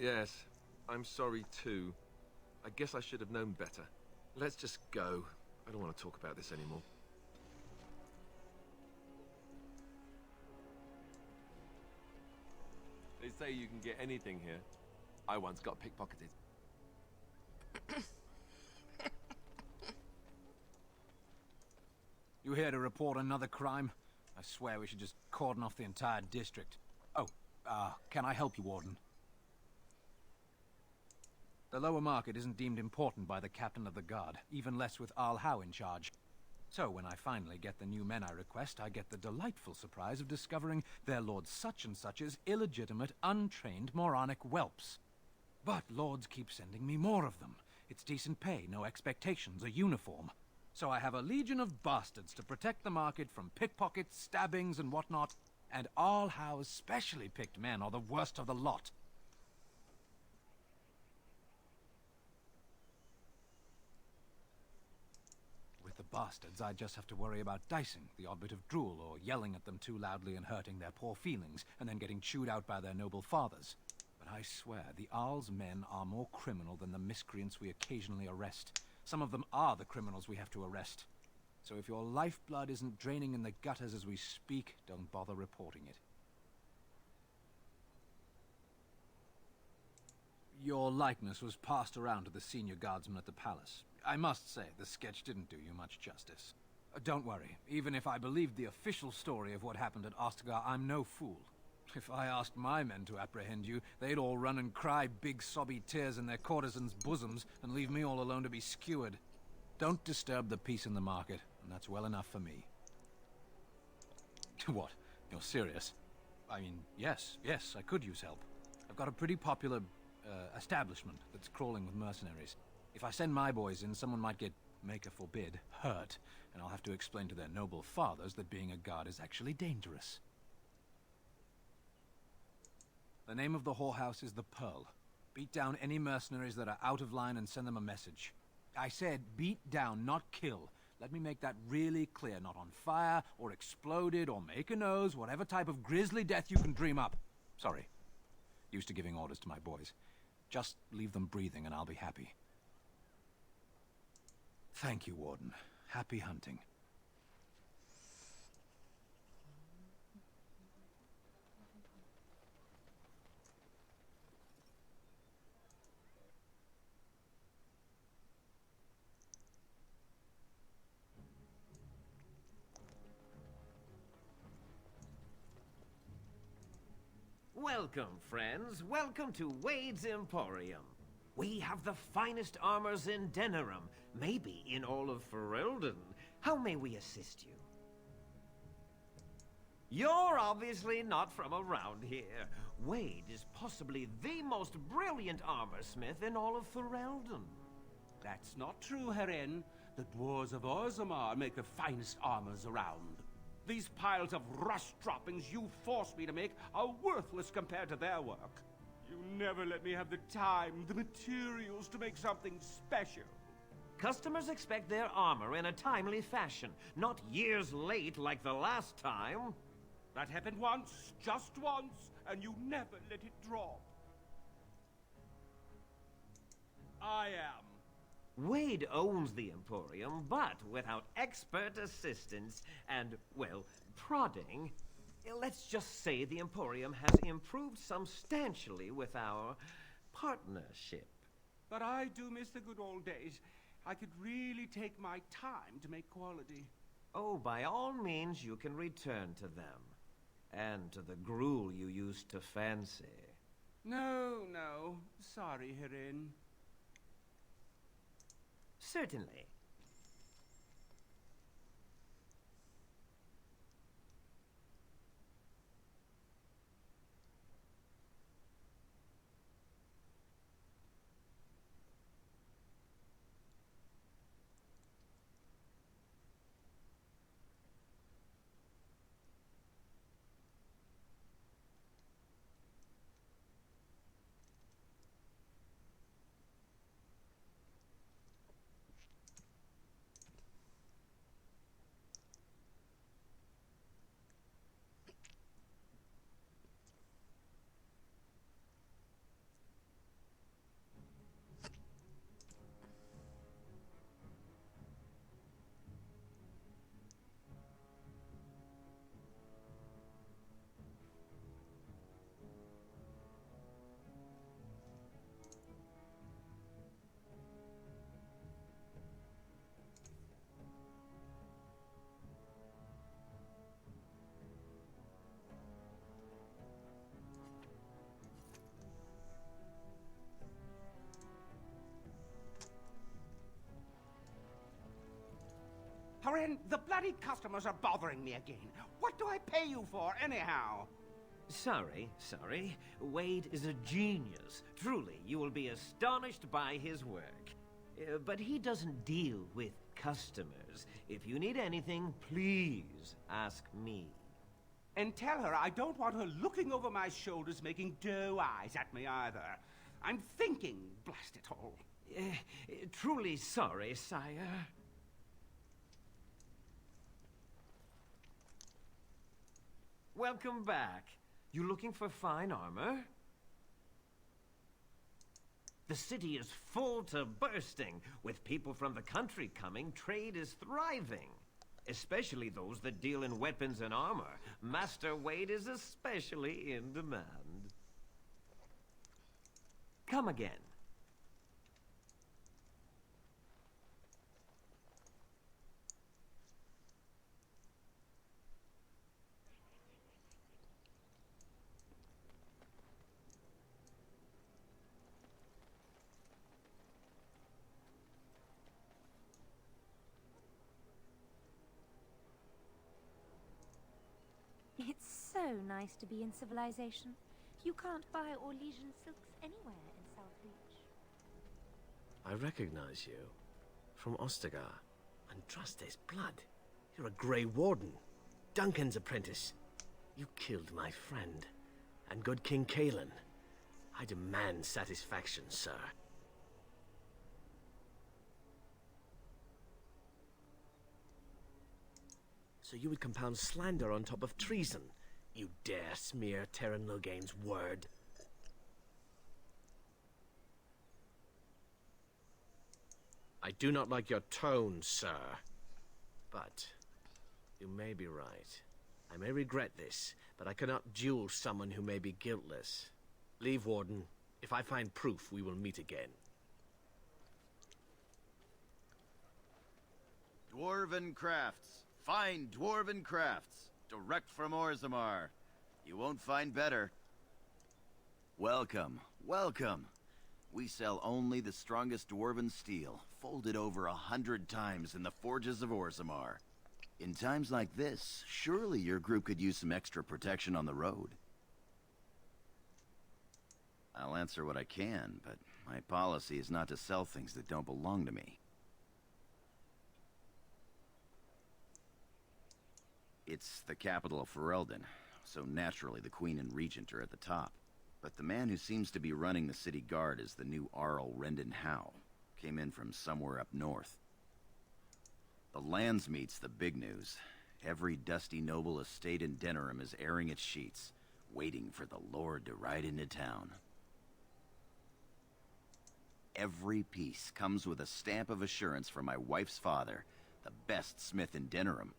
Yes, I'm sorry too. I guess I should have known better. Let's just go. I don't want to talk about this anymore. They say you can get anything here. I once got pickpocketed. You here to report another crime? I swear we should just cordon off the entire district. Oh, can I help you, Warden? The lower market isn't deemed important by the captain of the guard, even less with Al Howe in charge. So when I finally get the new men I request, I get the delightful surprise of discovering they're Lord Such-and-Such's illegitimate, untrained, moronic whelps. But lords keep sending me more of them. It's decent pay, no expectations, a uniform. So I have a legion of bastards to protect the market from pickpockets, stabbings, and whatnot. And Arl Howe's specially picked men are the worst of the lot. With the bastards, I just have to worry about dicing, the odd bit of drool, or yelling at them too loudly and hurting their poor feelings, and then getting chewed out by their noble fathers. But I swear, the Arl's men are more criminal than the miscreants we occasionally arrest. Some of them are the criminals we have to arrest. So if your lifeblood isn't draining in the gutters as we speak, don't bother reporting it. Your likeness was passed around to the senior guardsman at the palace. I must say, the sketch didn't do you much justice. Don't worry, even if I believed the official story of what happened at Ostagar, I'm no fool. If I asked my men to apprehend you, they'd all run and cry big sobby tears in their courtesans' bosoms and leave me all alone to be skewered. Don't disturb the peace in the market, and that's well enough for me. What? You're serious? I mean, yes, I could use help. I've got a pretty popular, establishment that's crawling with mercenaries. If I send my boys in, someone might get, maker forbid, hurt, and I'll have to explain to their noble fathers that being a guard is actually dangerous. The name of the whorehouse is the Pearl. Beat down any mercenaries that are out of line and send them a message. I said beat down, not kill. Let me make that really clear. Not on fire, or exploded, or make a nose, whatever type of grisly death you can dream up. Sorry. Used to giving orders to my boys. Just leave them breathing and I'll be happy. Thank you, Warden. Happy hunting. Welcome, friends. Welcome to Wade's Emporium. We have the finest armors in Denerim, maybe in all of Ferelden. How may we assist you? You're obviously not from around here. Wade is possibly the most brilliant armorsmith in all of Ferelden. That's not true, Herin. The dwarves of Orzammar make the finest armors around. These piles of rust droppings you force me to make are worthless compared to their work. You never let me have the time, the materials to make something special. Customers expect their armor in a timely fashion, not years late like the last time. That happened once, just once, and you never let it drop. I am. Wade owns the Emporium, but without expert assistance and, well, prodding, let's just say the Emporium has improved substantially with our partnership. But I do miss the good old days. I could really take my time to make quality. Oh, by all means, you can return to them. And to the gruel you used to fancy. No. Sorry, Herin. Certainly. Haren, the bloody customers are bothering me again. What do I pay you for, anyhow? Sorry. Wade is a genius. Truly, you will be astonished by his work. But he doesn't deal with customers. If you need anything, please ask me. And tell her I don't want her looking over my shoulders making doe eyes at me either. I'm thinking, blast it all. Truly sorry, sire. Welcome back. You looking for fine armor? The city is full to bursting. With people from the country coming, trade is thriving. Especially those that deal in weapons and armor. Master Wade is especially in demand. Come again. It's so nice to be in civilization. You can't buy Orlesian silks anywhere in South Reach. I recognize you. From Ostagar. And trust his blood. You're a Grey Warden. Duncan's apprentice. You killed my friend. And good King Kalen. I demand satisfaction, sir. So you would compound slander on top of treason? You dare smear Terran Loghain's word? I do not like your tone, sir. But you may be right. I may regret this, but I cannot duel someone who may be guiltless. Leave, Warden. If I find proof, we will meet again. Dwarven crafts. Fine dwarven crafts. Direct from Orzammar. You won't find better. Welcome, welcome. We sell only the strongest dwarven steel, folded over 100 times in the forges of Orzammar. In times like this, surely your group could use some extra protection on the road. I'll answer what I can, but my policy is not to sell things that don't belong to me. It's the capital of Ferelden, so naturally the Queen and Regent are at the top. But the man who seems to be running the city guard is the new Arl Rendon Howe. Came in from somewhere up north. The Landsmeet's the big news. Every dusty noble estate in Denerim is airing its sheets, waiting for the Lord to ride into town. Every piece comes with a stamp of assurance from my wife's father, the best smith in Denerim.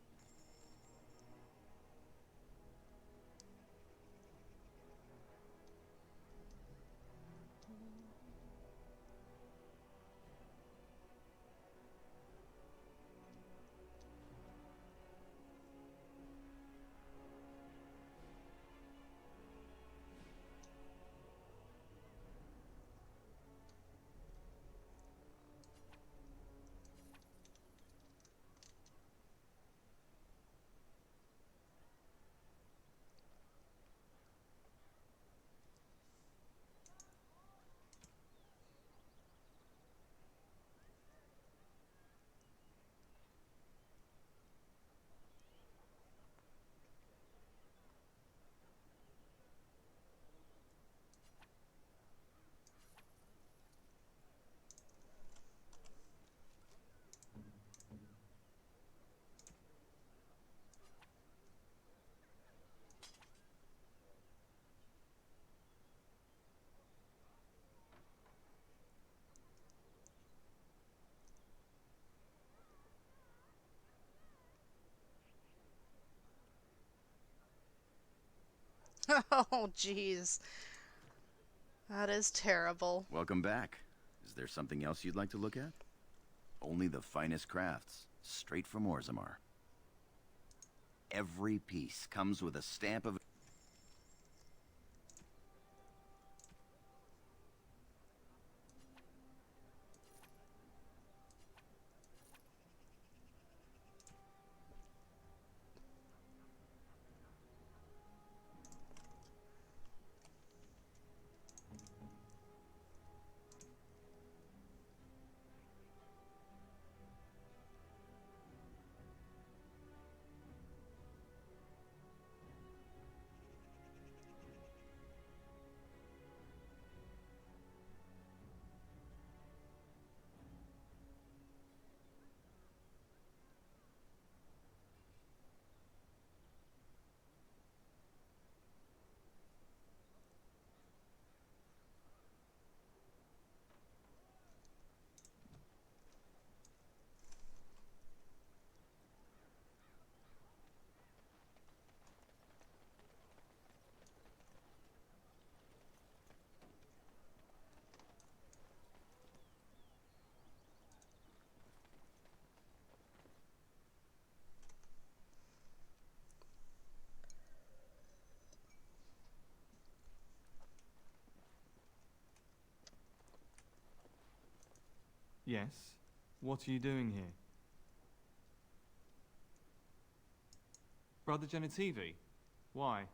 Oh, jeez. That is terrible. Welcome back. Is there something else you'd like to look at? Only the finest crafts, straight from Orzammar. Every piece comes with a stamp of... Yes? What are you doing here? Brother Genitivi? Why?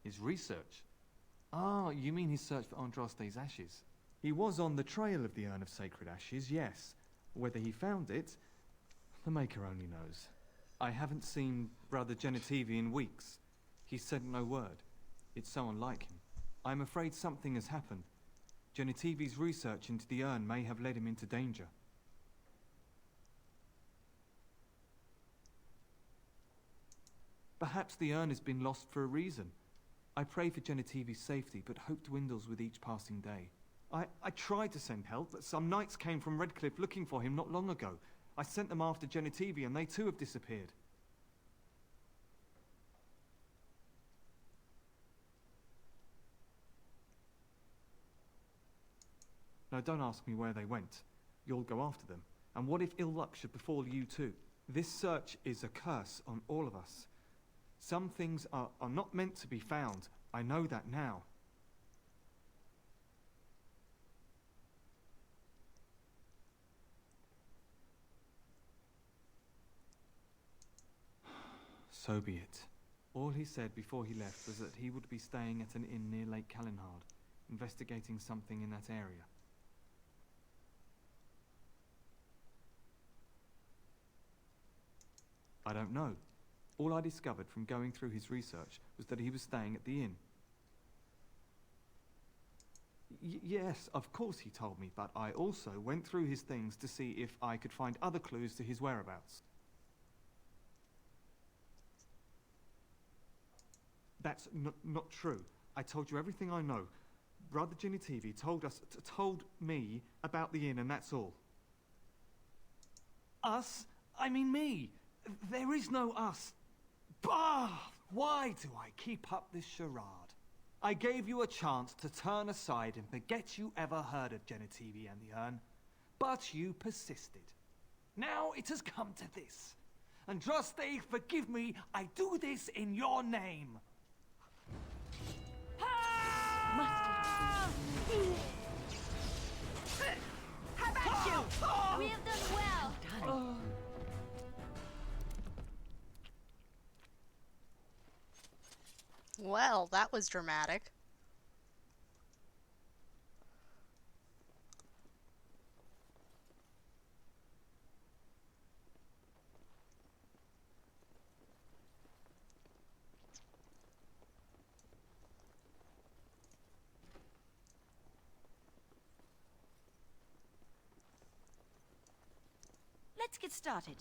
His research? Ah, you mean his search for Andraste's ashes? He was on the trail of the Urn of Sacred Ashes, yes. Whether he found it, the Maker only knows. I haven't seen Brother Genitivi in weeks. He said no word. It's so unlike him. I'm afraid something has happened. Genitivi's research into the urn may have led him into danger. Perhaps the urn has been lost for a reason. I pray for Genitivi's safety, but hope dwindles with each passing day. I tried to send help, but some knights came from Redcliffe looking for him not long ago. I sent them after Genitivi, and they too have disappeared. Now don't ask me where they went. You'll go after them. And what if ill luck should befall you too? This search is a curse on all of us. Some things are not meant to be found. I know that now. So be it. All he said before he left was that he would be staying at an inn near Lake Calenhard, investigating something in that area. I don't know. All I discovered from going through his research was that he was staying at the inn. Yes, of course he told me, but I also went through his things to see if I could find other clues to his whereabouts. That's not true. I told you everything I know. Brother Genitivi told me about the inn, and that's all. Us? I mean me. There is no us. Bah! Why do I keep up this charade? I gave you a chance to turn aside and forget you ever heard of Genitivi and the urn, but you persisted. Now it has come to this. Andraste, forgive me, I do this in your name. How about you? We have done well. Well, that was dramatic. Let's get started.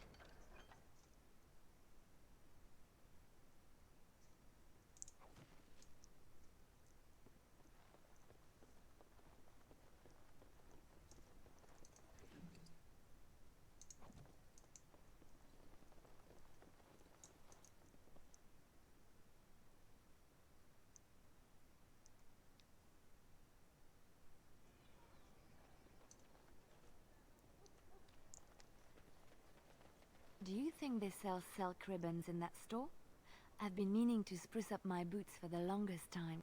Do you think they sell silk ribbons in that store? I've been meaning to spruce up my boots for the longest time.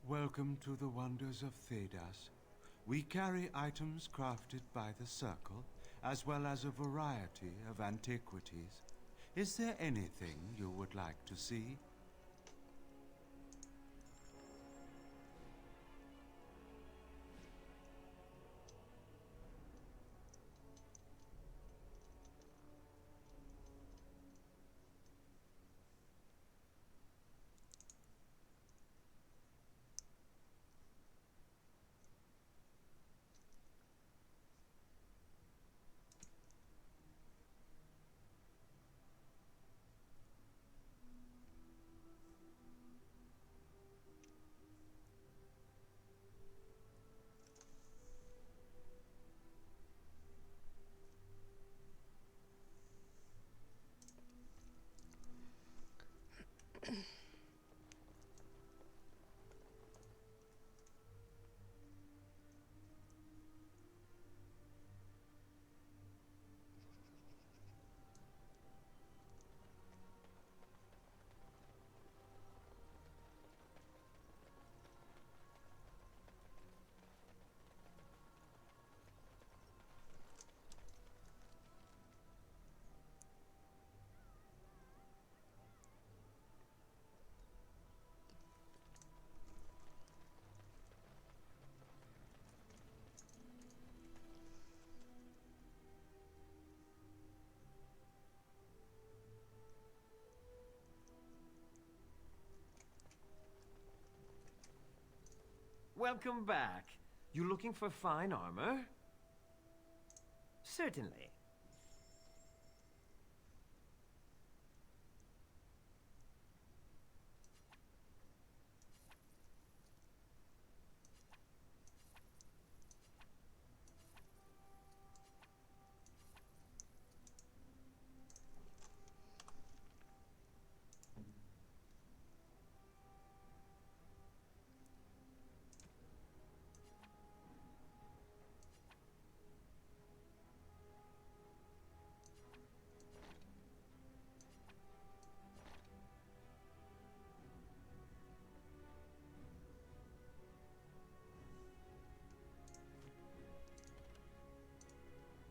Welcome to the wonders of Thedas. We carry items crafted by the Circle, as well as a variety of antiquities. Is there anything you would like to see? Welcome back. You looking for fine armor? Certainly.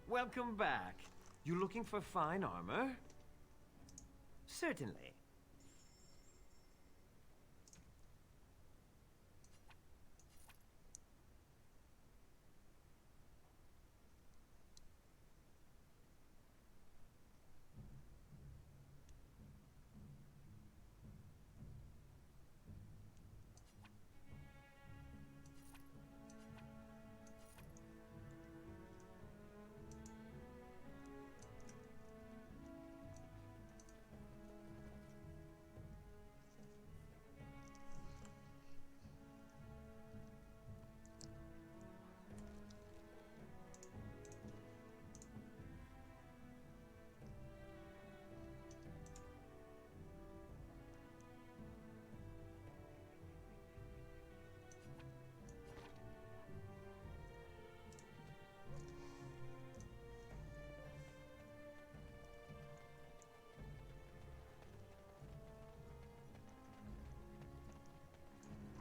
Welcome back. You looking for fine armor? Certainly.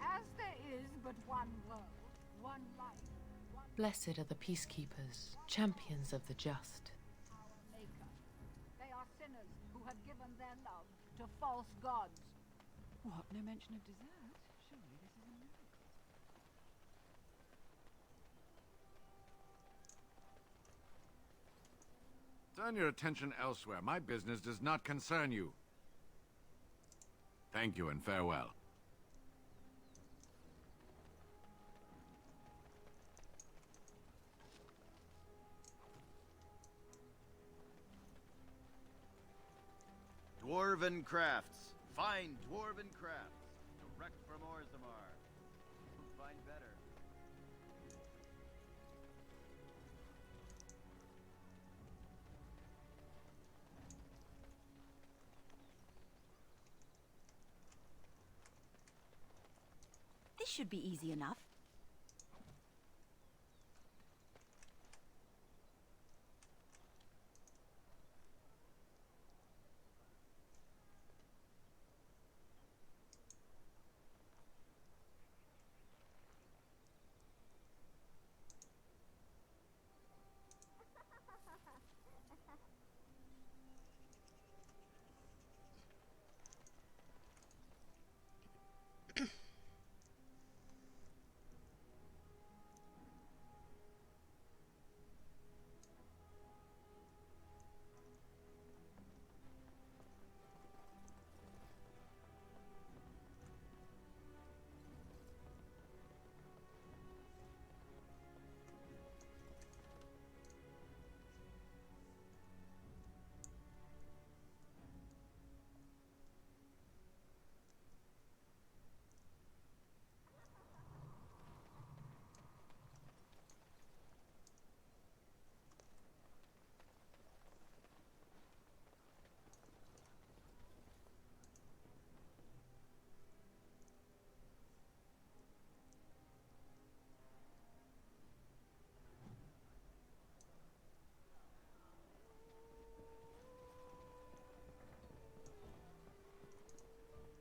As there is but one world, one life, one Blessed are the peacekeepers, champions of the just. maker. They are sinners who have given their love to false gods. What? No mention of dessert? Surely this is a miracle. Turn your attention elsewhere. My business does not concern you. Thank you and farewell. Dwarven crafts. Fine dwarven crafts. Direct from Orzammar. Who'd find better? This should be easy enough.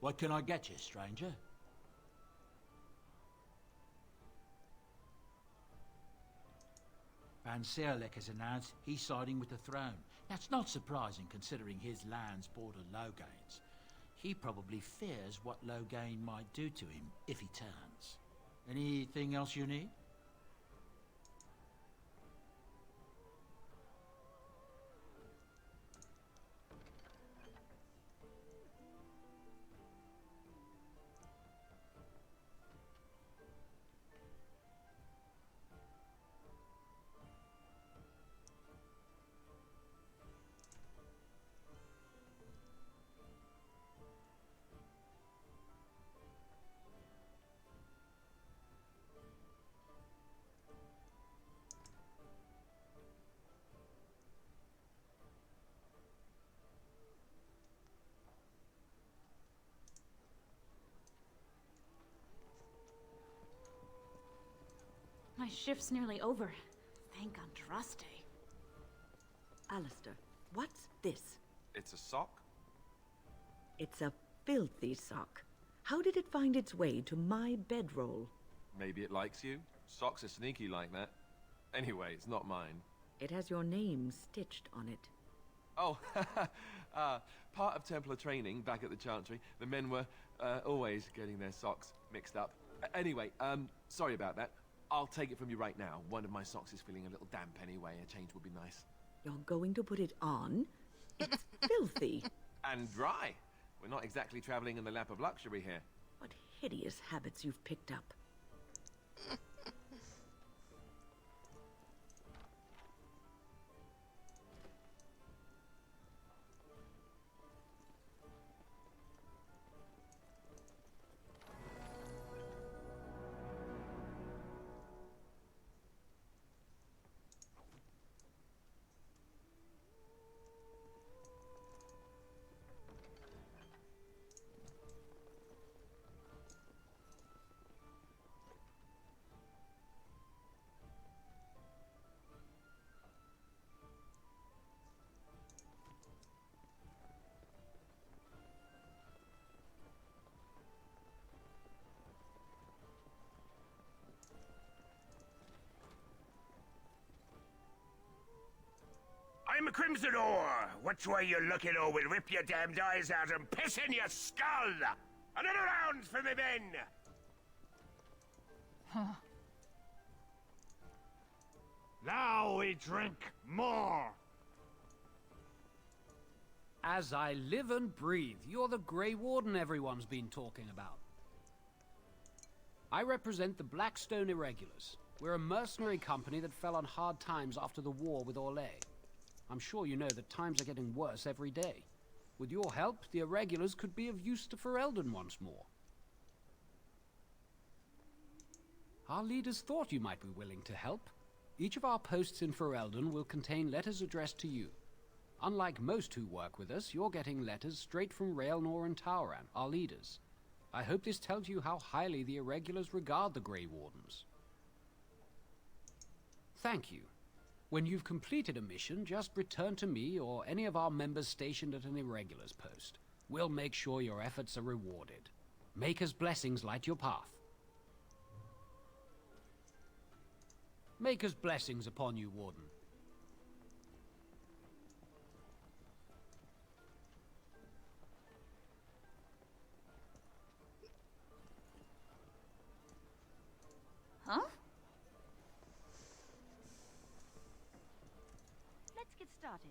What can I get you, stranger? Van Serlek has announced he's siding with the throne. That's not surprising considering his lands border Logain's. He probably fears what Logain might do to him if he turns. Anything else you need? My shift's nearly over. Thank Andraste. Alistair, what's this? It's a sock? It's a filthy sock. How did it find its way to my bedroll? Maybe it likes you? Socks are sneaky like that. Anyway, it's not mine. It has your name stitched on it. Oh, part of Templar training back at the Chantry, the men were always getting their socks mixed up. Anyway, sorry about that. I'll take it from you right now. One of my socks is feeling a little damp anyway. A change would be nice. You're going to put it on? It's filthy. And dry. We're not exactly traveling in the lap of luxury here. What hideous habits you've picked up. I'm a Crimson Ore. Which way you looking, or we'll rip your damned eyes out and piss in your skull! Another round for me men! Now we drink more! As I live and breathe, you're the Grey Warden everyone's been talking about. I represent the Blackstone Irregulars. We're a mercenary company that fell on hard times after the war with Orlais. I'm sure you know that times are getting worse every day. With your help, the Irregulars could be of use to Ferelden once more. Our leaders thought you might be willing to help. Each of our posts in Ferelden will contain letters addressed to you. Unlike most who work with us, you're getting letters straight from Raelnor and Tauran, our leaders. I hope this tells you how highly the Irregulars regard the Grey Wardens. Thank you. When you've completed a mission, just return to me or any of our members stationed at an Irregulars post. We'll make sure your efforts are rewarded. Maker's blessings light your path. Maker's blessings upon you, Warden. Huh? Let's get started.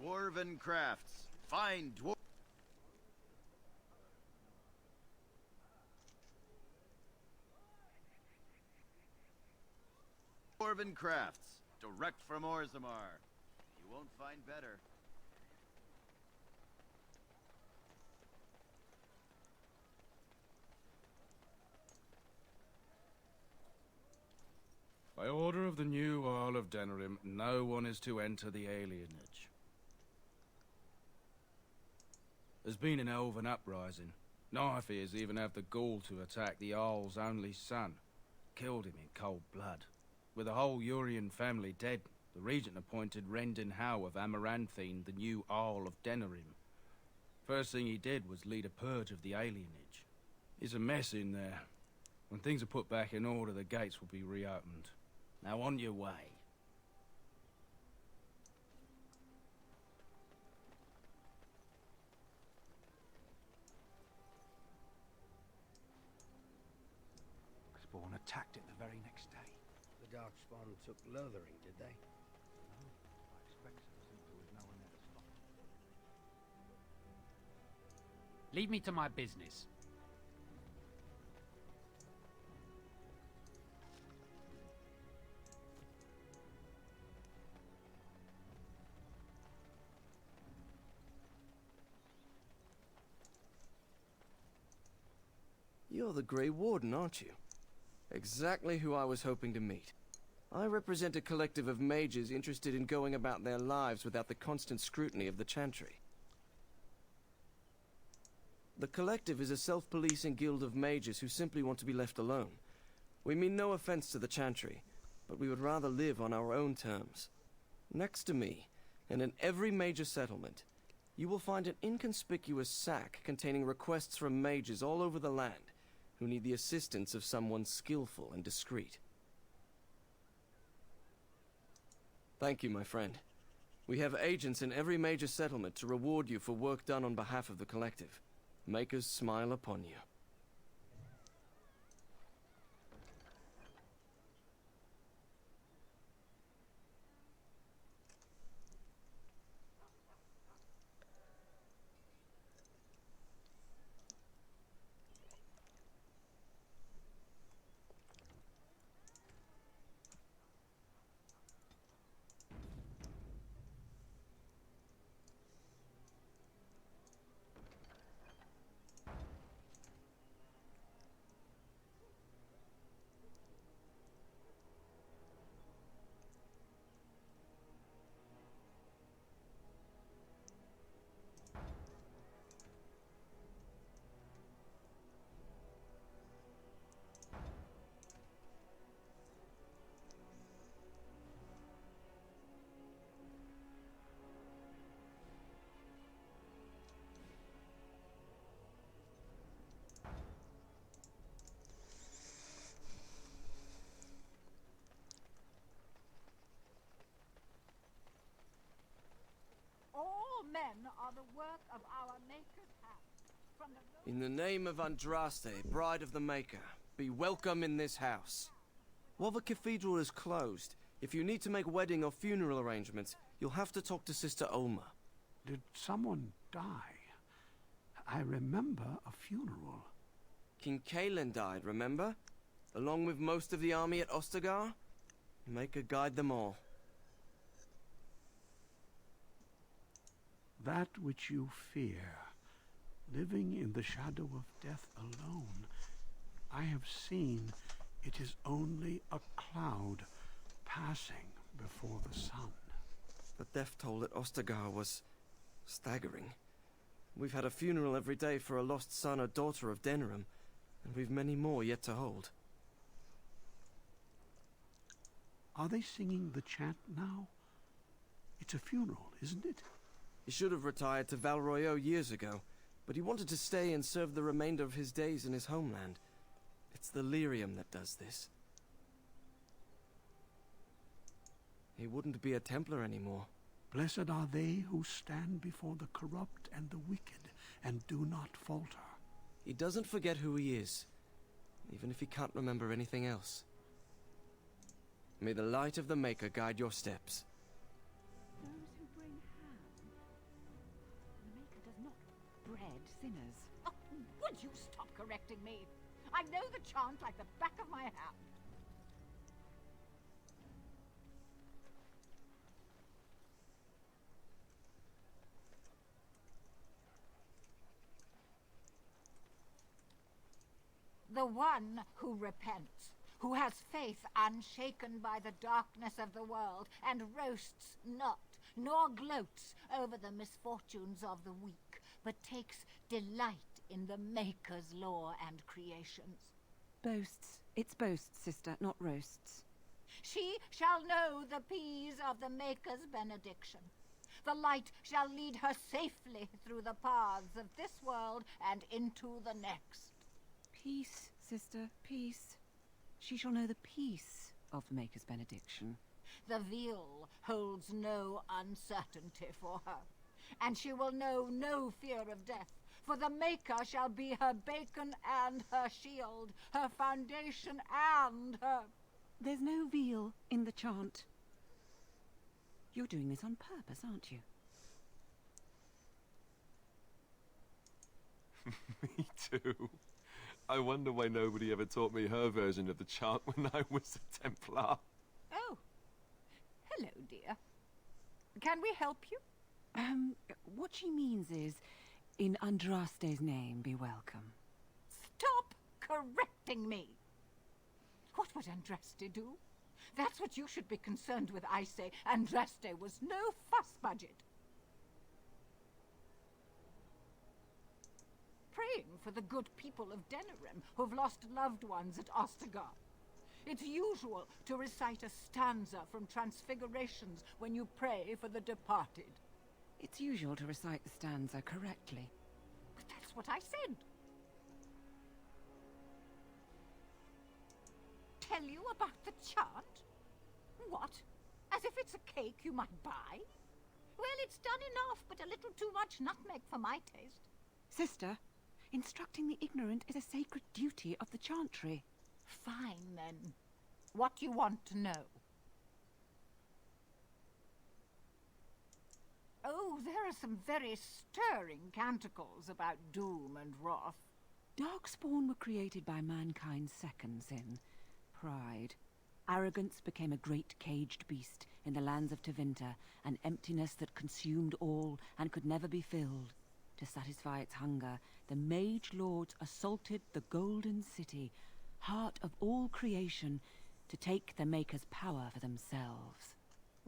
Dwarven crafts. Fine Dwarven crafts. Direct from Orzammar. You won't find better. By order of the new Earl of Denerim, no one is to enter the alienage. There's been an elven uprising. Knife ears even have the gall to attack the Jarl's only son. Killed him in cold blood. With the whole Urian family dead, The regent appointed Rendon Howe of Amaranthine the new Arl of Denerim. First thing he did was lead a purge of the alienage. It's a mess in there. When things are put back in order, the gates will be reopened. Now on your way. Spawn attacked it the very next day. The darkspawn took Lothering, did they? No, I expect so, since there was no one there to stop them. Leave me to my business. You're the Grey Warden, aren't you? Exactly who I was hoping to meet. I represent a collective of mages interested in going about their lives without the constant scrutiny of the Chantry. The collective is a self-policing guild of mages who simply want to be left alone. We mean no offense to the Chantry, but we would rather live on our own terms. Next to me, and in every major settlement, you will find an inconspicuous sack containing requests from mages all over the land who need the assistance of someone skillful and discreet. Thank you, my friend. We have agents in every major settlement to reward you for work done on behalf of the collective. Makers smile upon you. All men are the work of our Maker's hand. From the In the name of Andraste, Bride of the Maker, be welcome in this house. While the cathedral is closed, if you need to make wedding or funeral arrangements, you'll have to talk to Sister Olma. Did someone die? I remember a funeral. King Kalen died, remember? Along with most of the army at Ostagar? Maker guide them all. That which you fear, living in the shadow of death alone, I have seen it is only a cloud passing before the sun. The death toll at Ostagar was staggering. We've had a funeral every day for a lost son or daughter of Denerim, and we've many more yet to hold. Are they singing the chant now? It's a funeral, isn't it? He should have retired to Valroyo years ago, but he wanted to stay and serve the remainder of his days in his homeland. It's the lyrium that does this. He wouldn't be a Templar anymore. Blessed are they who stand before the corrupt and the wicked, and do not falter. He doesn't forget who he is, even if he can't remember anything else. May the light of the Maker guide your steps. Those who bring ham. The Maker does not bread sinners. Oh, would you stop correcting me? I know the chant like the back of my hand. The one who repents, who has faith unshaken by the darkness of the world, and roasts not, nor gloats over the misfortunes of the weak, but takes delight in the Maker's law and creations. Boasts. It's boasts, sister, not roasts. She shall know the peace of the Maker's benediction. The light shall lead her safely through the paths of this world and into the next. Peace, sister, peace. She shall know the peace of the Maker's benediction. The veil holds no uncertainty for her, and she will know no fear of death, for the Maker shall be her beacon and her shield, her foundation and her... There's no veal in the chant. You're doing this on purpose, aren't you? Me too. I wonder why nobody ever taught me her version of the chant when I was a Templar. Oh. Hello, dear. Can we help you? What she means is, in Andraste's name, be welcome. Stop correcting me. What would Andraste do? That's what you should be concerned with, I say. Andraste was no fuss budget. Praying for the good people of Denerim who've lost loved ones at Ostagar. It's usual to recite a stanza from Transfigurations when you pray for the departed. It's usual to recite the stanza correctly. But that's what I said. Tell you about the chant? What? As if it's a cake you might buy? Well, it's done enough, but a little too much nutmeg for my taste. Sister, instructing the ignorant is a sacred duty of the chantry. Fine, then. What do you want to know? Oh, there are some very stirring canticles about doom and wrath. Darkspawn were created by mankind's second sin, pride. Arrogance became a great caged beast in the lands of Tevinter, an emptiness that consumed all and could never be filled. To satisfy its hunger, the mage lords assaulted the Golden City, heart of all creation, to take the Maker's power for themselves.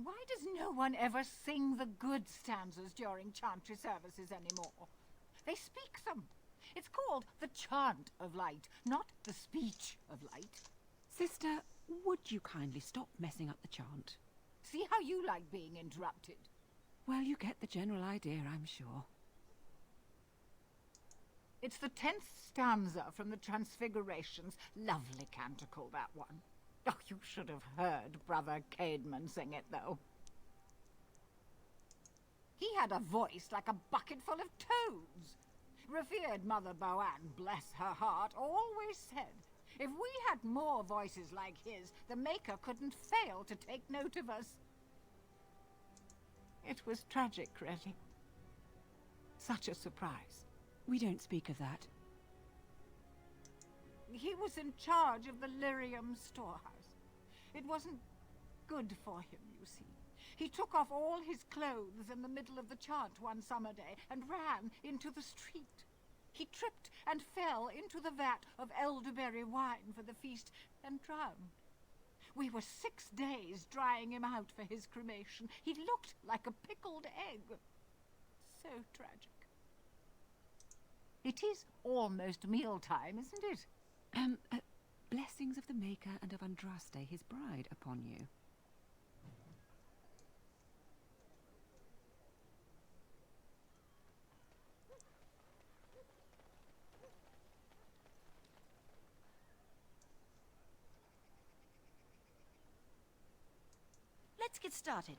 Why does no one ever sing the good stanzas during chantry services anymore? They speak them. It's called the chant of light, not the speech of light. Sister, would you kindly stop messing up the chant? See how you like being interrupted. Well, you get the general idea, I'm sure. It's the 10th stanza from the Transfigurations. Lovely canticle, that one. Oh, you should have heard Brother Caedmon sing it, though. He had a voice like a bucket full of toads. Revered Mother Boanne, bless her heart, always said, if we had more voices like his, the Maker couldn't fail to take note of us. It was tragic, really. Such a surprise. We don't speak of that. He was in charge of the Lyrium storehouse. It wasn't good for him, you see. He took off all his clothes in the middle of the chant one summer day and ran into the street. He tripped and fell into the vat of elderberry wine for the feast and drowned. We were 6 days drying him out for his cremation. He looked like a pickled egg. So tragic. It is almost mealtime, isn't it? Blessings of the Maker and of Andraste, his bride, upon you. Let's get started.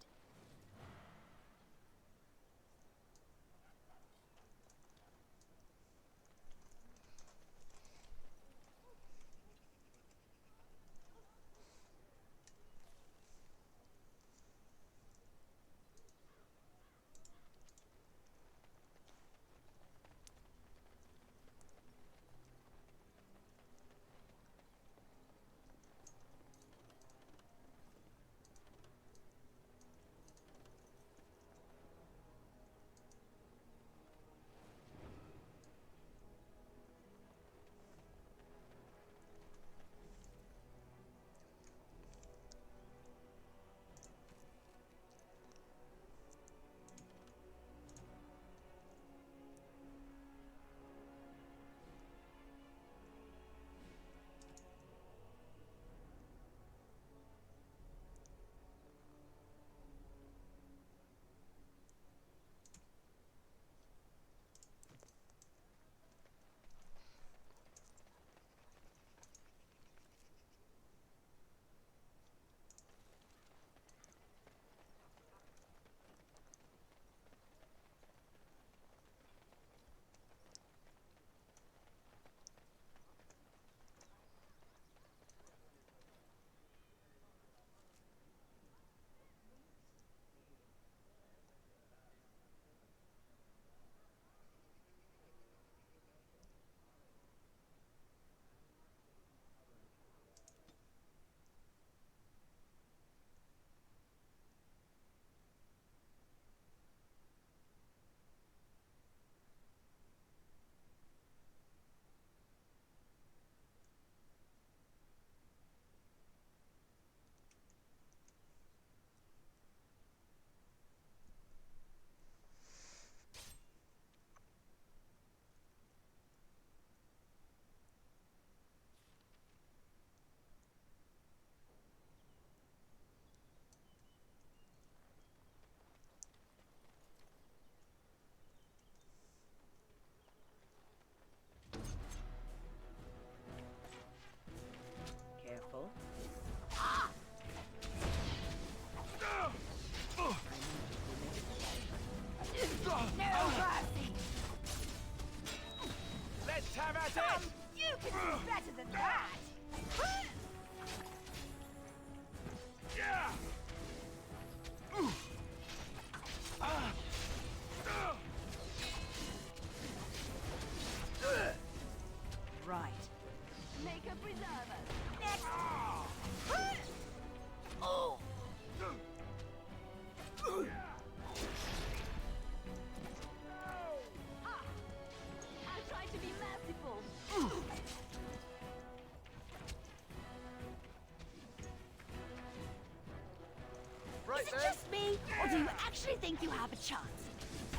Is it just me, or do you actually think you have a chance?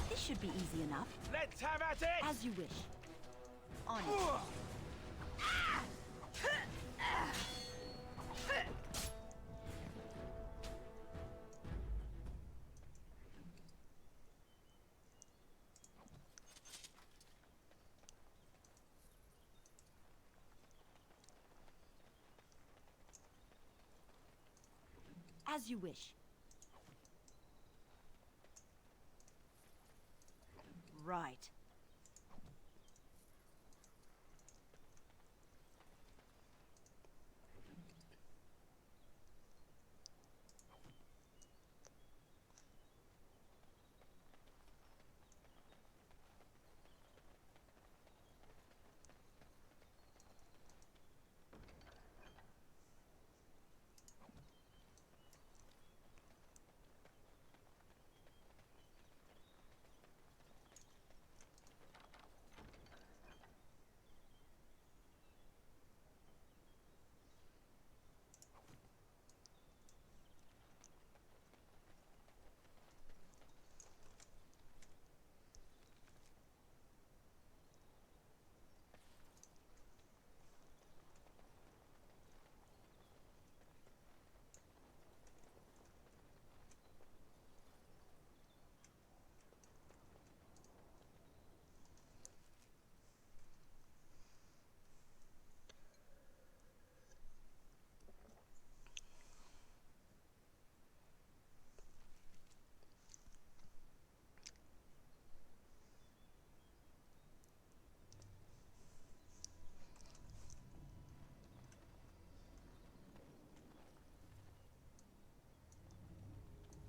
This should be easy enough. Let's have at it! As you wish. On it. As you wish. Right.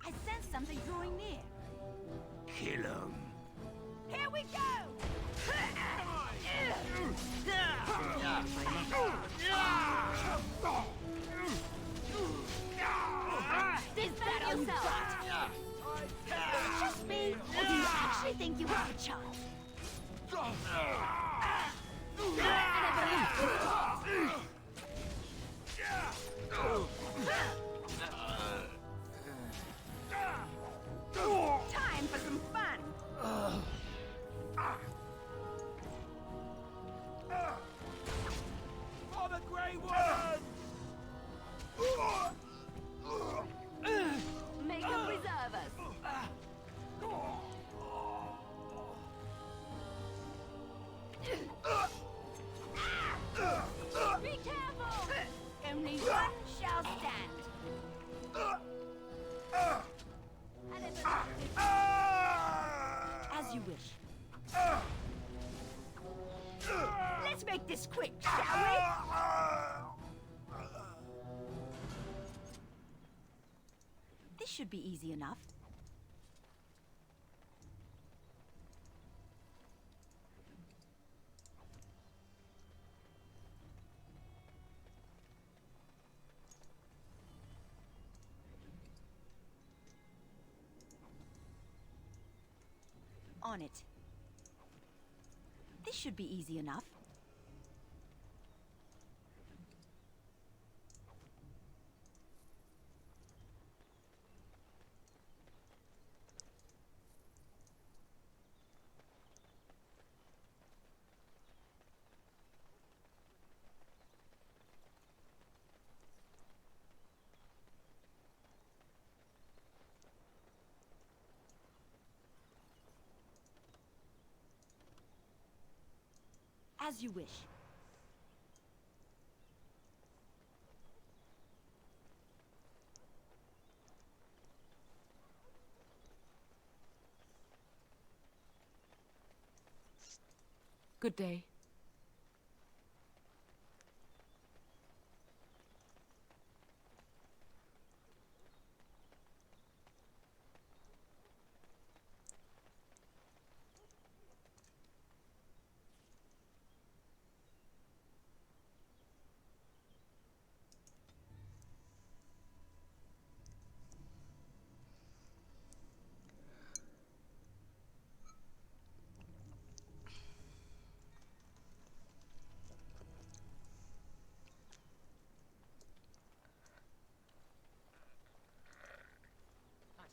I sense something drawing near. Kill him. Here we go! Defend yourself! Is it just me, or do you actually think you have a chance? Time for some fun! For the Grey Ones! Make them preserve us. Be careful! Only one shall stand. As you wish. Let's make this quick, shall we? This should be easy enough. On it. This should be easy enough. As you wish. Good day.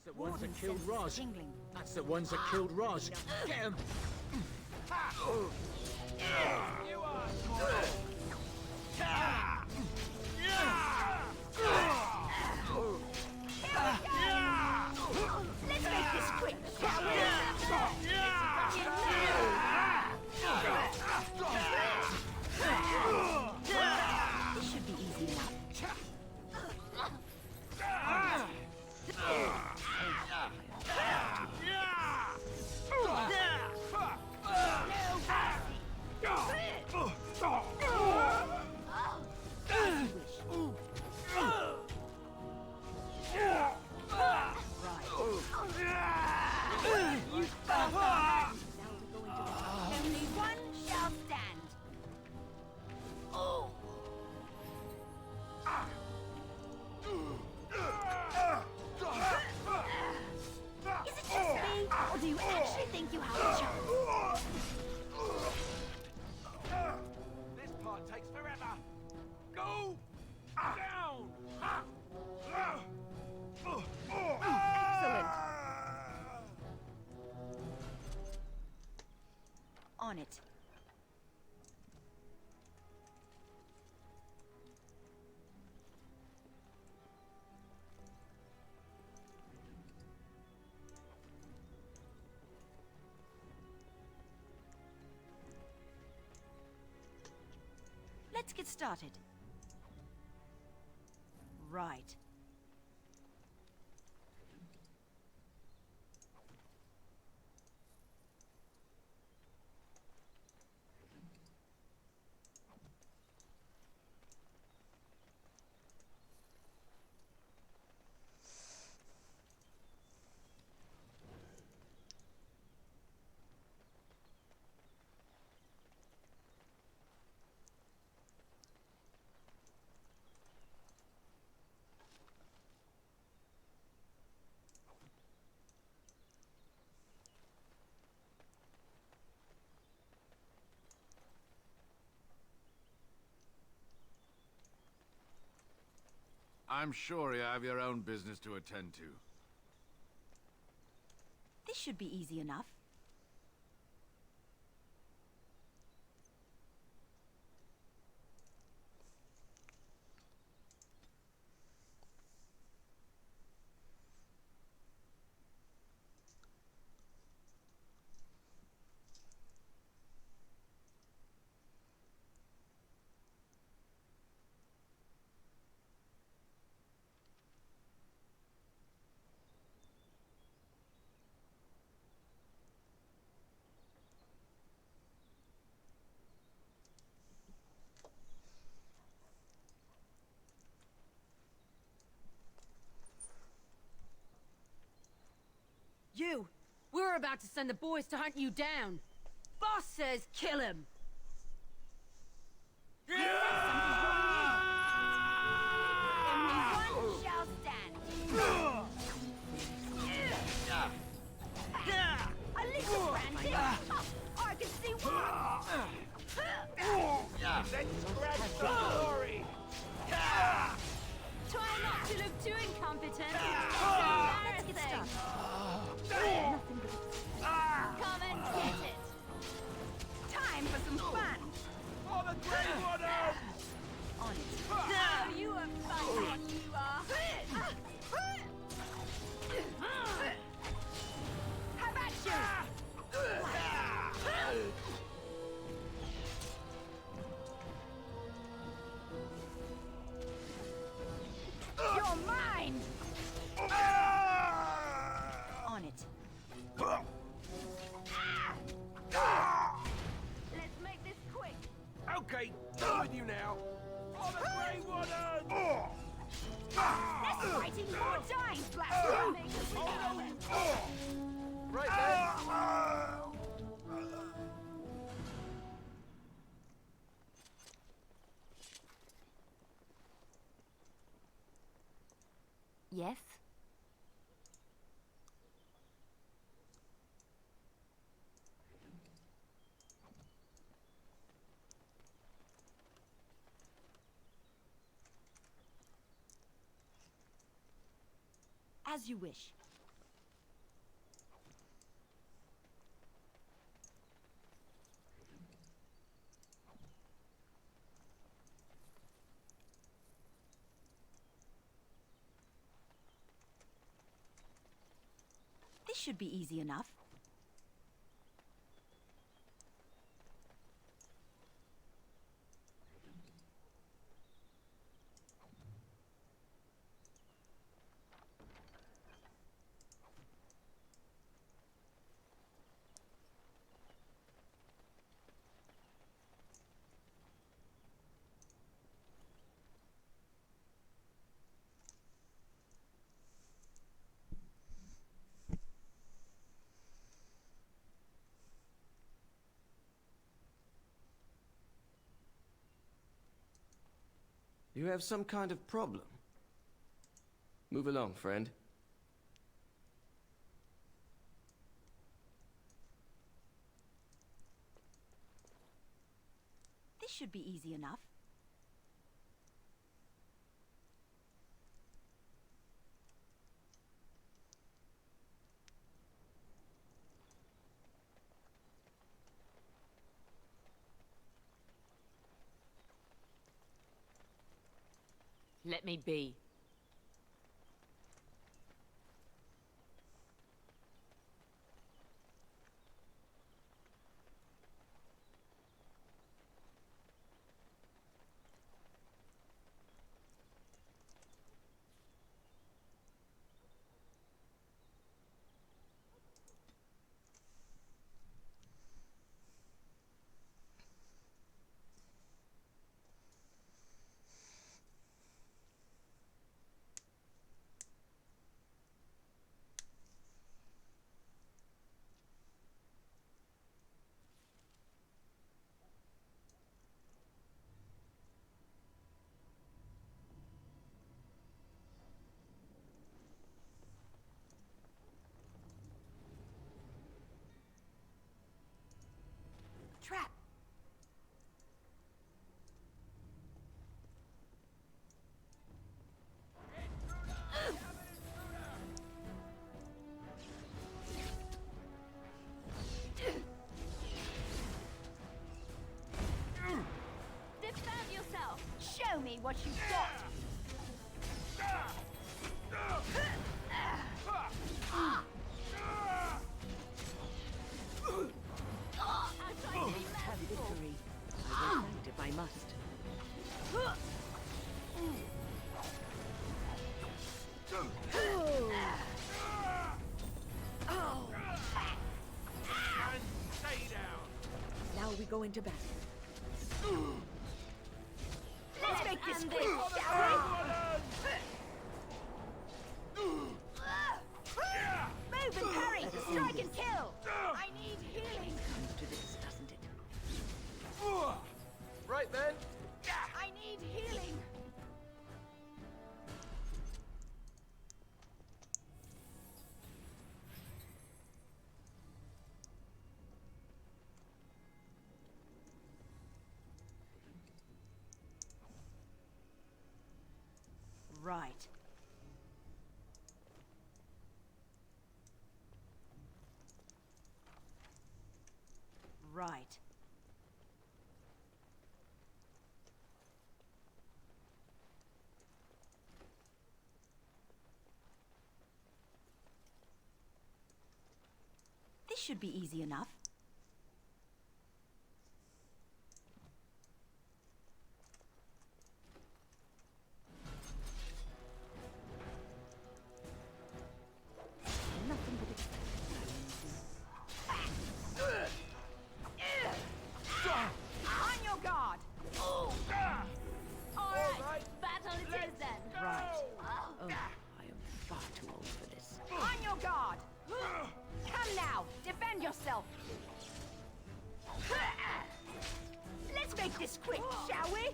That's the ones that killed Roz. That's the ones that killed Roz. Get him! You are small. Let's make this quick. This should be easy enough. Only one shall stand. Is it just me, or do you actually think you have a chance? This part takes forever. Go down. Excellent. On it. Let's get started. Right. I'm sure you have your own business to attend to. This should be easy enough. You! We're about to send the boys to hunt you down. Boss says kill him! Only one shall stand. A little frantic. I can see why. Let's scratch the glory. Try not to look too incompetent. Let's get started. Nothing but Come and get it. time for some fun. For the Grey Warden! On it. Oh, you are fun one, you are. How about you? You're mine! On it. Let's make this quick. Okay, done with you now. For the Grey Warden! Less fighting, more dying, Blackstone! Right then. Yes? As you wish. should be easy enough. You have some kind of problem. Move along, friend. This should be easy enough. Let me be. Trap! Defend yourself! Show me what you've got! Have victory. I will fight if I must. And stay down. Now we go into battle. Let's make this end quick, this. shall we? Move and parry! Strike and kill! I need healing! Comes to this, doesn't it? Right then. I need healing! Right. Right. This should be easy enough. Nothing but On your guard! Alright, battle it is then! Right. Oh, I am far too old for this. On your guard! Come now, defend yourself! Let's make this quick, shall we?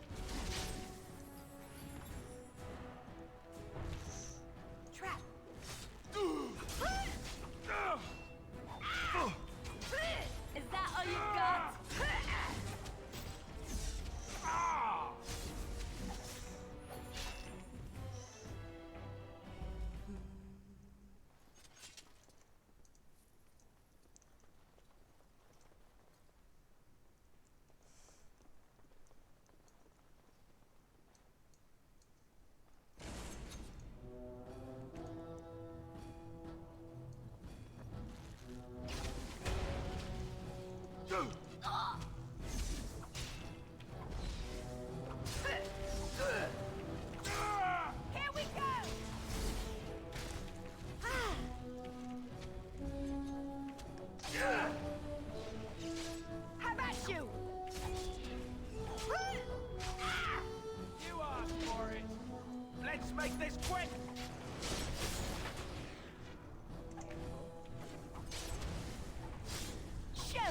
Trap! Is that all you've got?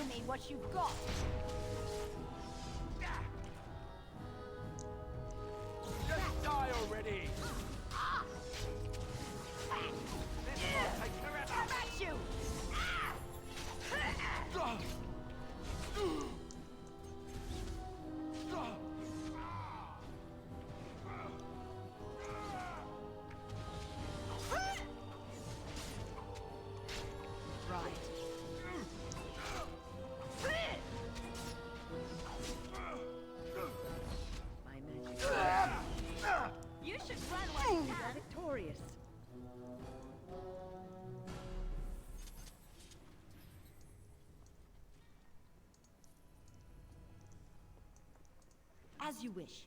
me what you've got! Just die already! This will take forever! Come at you! You should run while you can. Victorious. As you wish.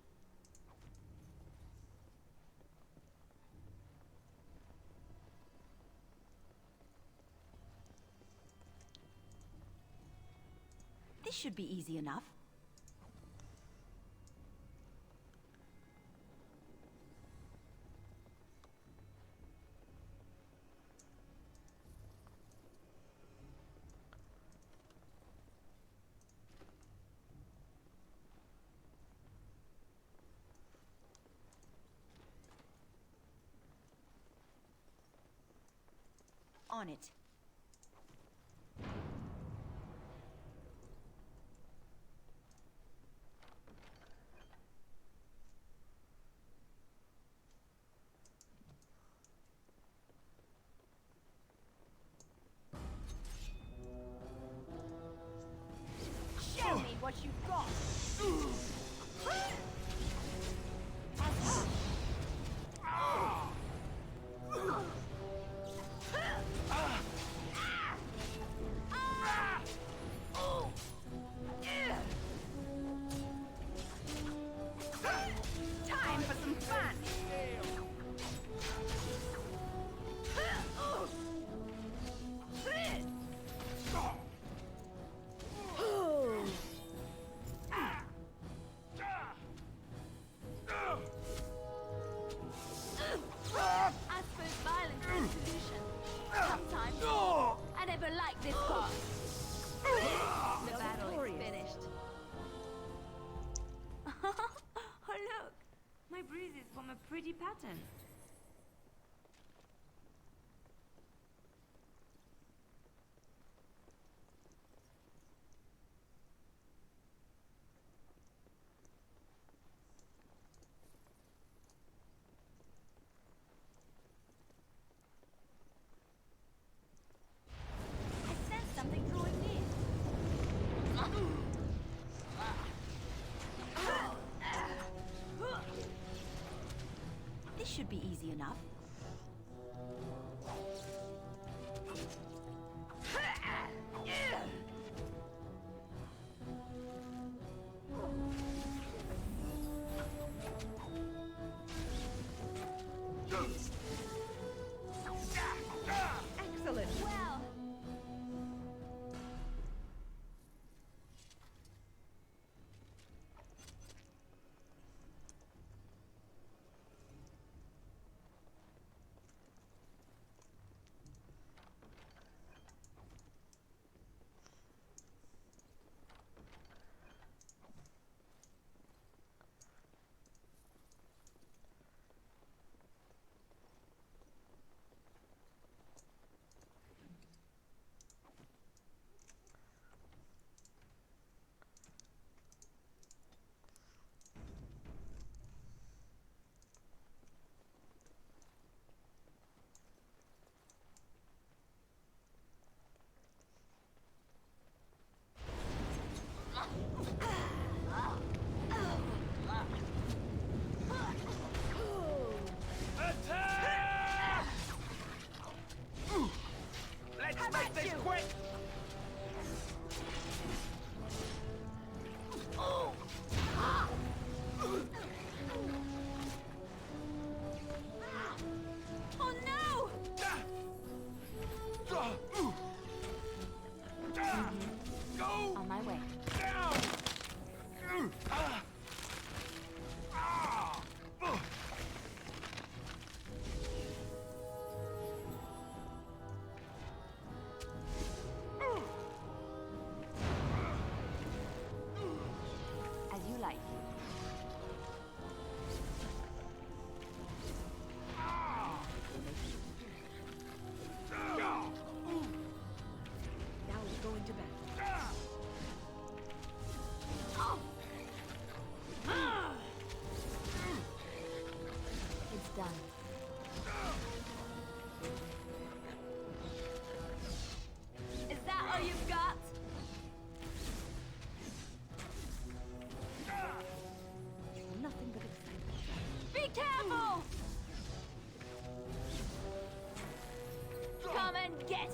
This should be easy enough. On it. Show me what you've got! Time for some fun! I suppose violence is the solution. Sometimes. I never liked this part. The battle is finished. Oh look! My bruises form a pretty pattern. I sense something drawing near. This should be easy enough. Excellent. Well.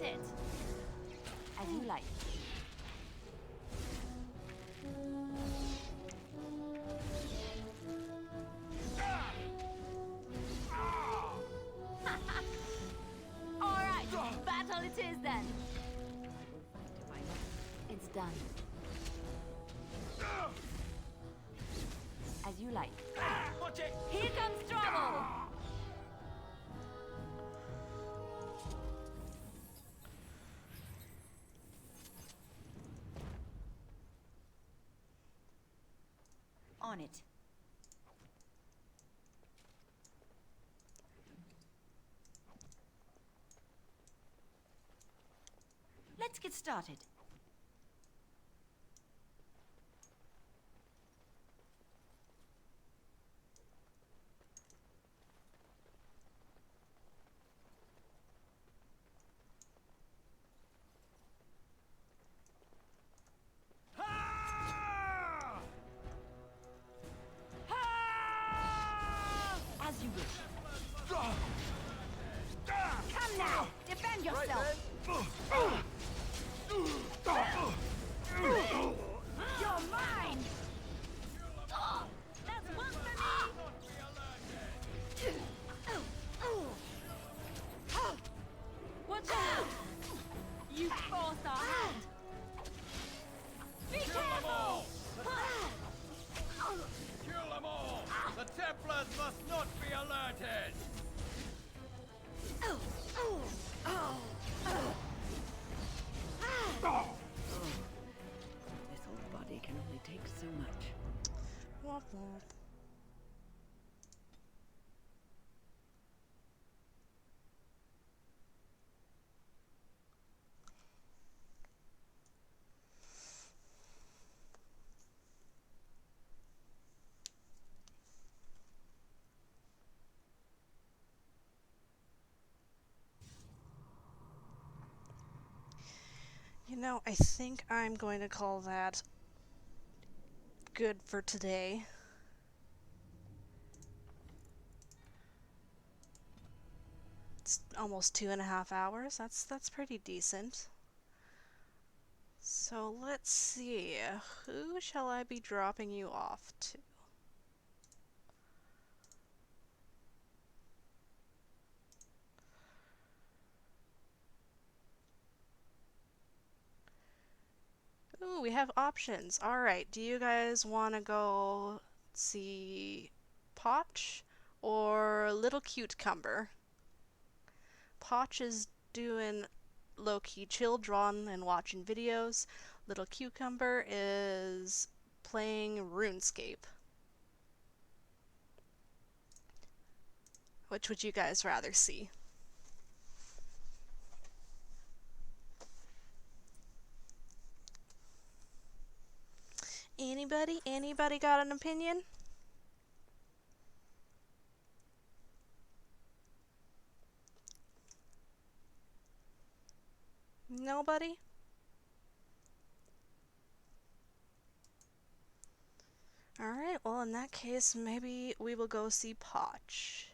it. As you like. Alright, battle it is then. It's done. As you like. Watch it! Here comes trouble! On it. Let's get started. As you wish. Come now! Defend yourself! You're mine! That's one for me! What's that? You forced our hand! Be careful! Kill them all! The Templars must not be alerted! This old body can only take so much. Womp womp. You know, I think I'm going to call that good for today. It's almost 2.5 hours. That's pretty decent. So let's see. Who shall I be dropping you off to? Ooh, we have options. Alright, do you guys want to go see Potch or Little Cucumber? Potch is doing low-key chill, drawing and watching videos. Little Cucumber is playing RuneScape. Which would you guys rather see? Anybody? Anybody got an opinion? Nobody? Alright, well in that case, maybe we will go see Potch.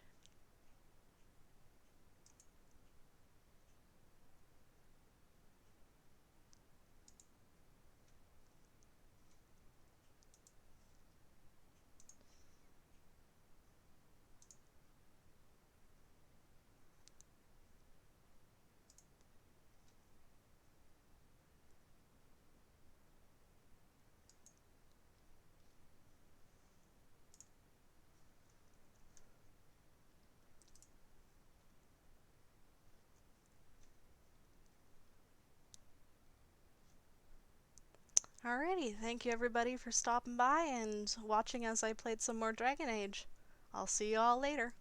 Alrighty, thank you everybody for stopping by and watching as I played some more Dragon Age. I'll see you all later.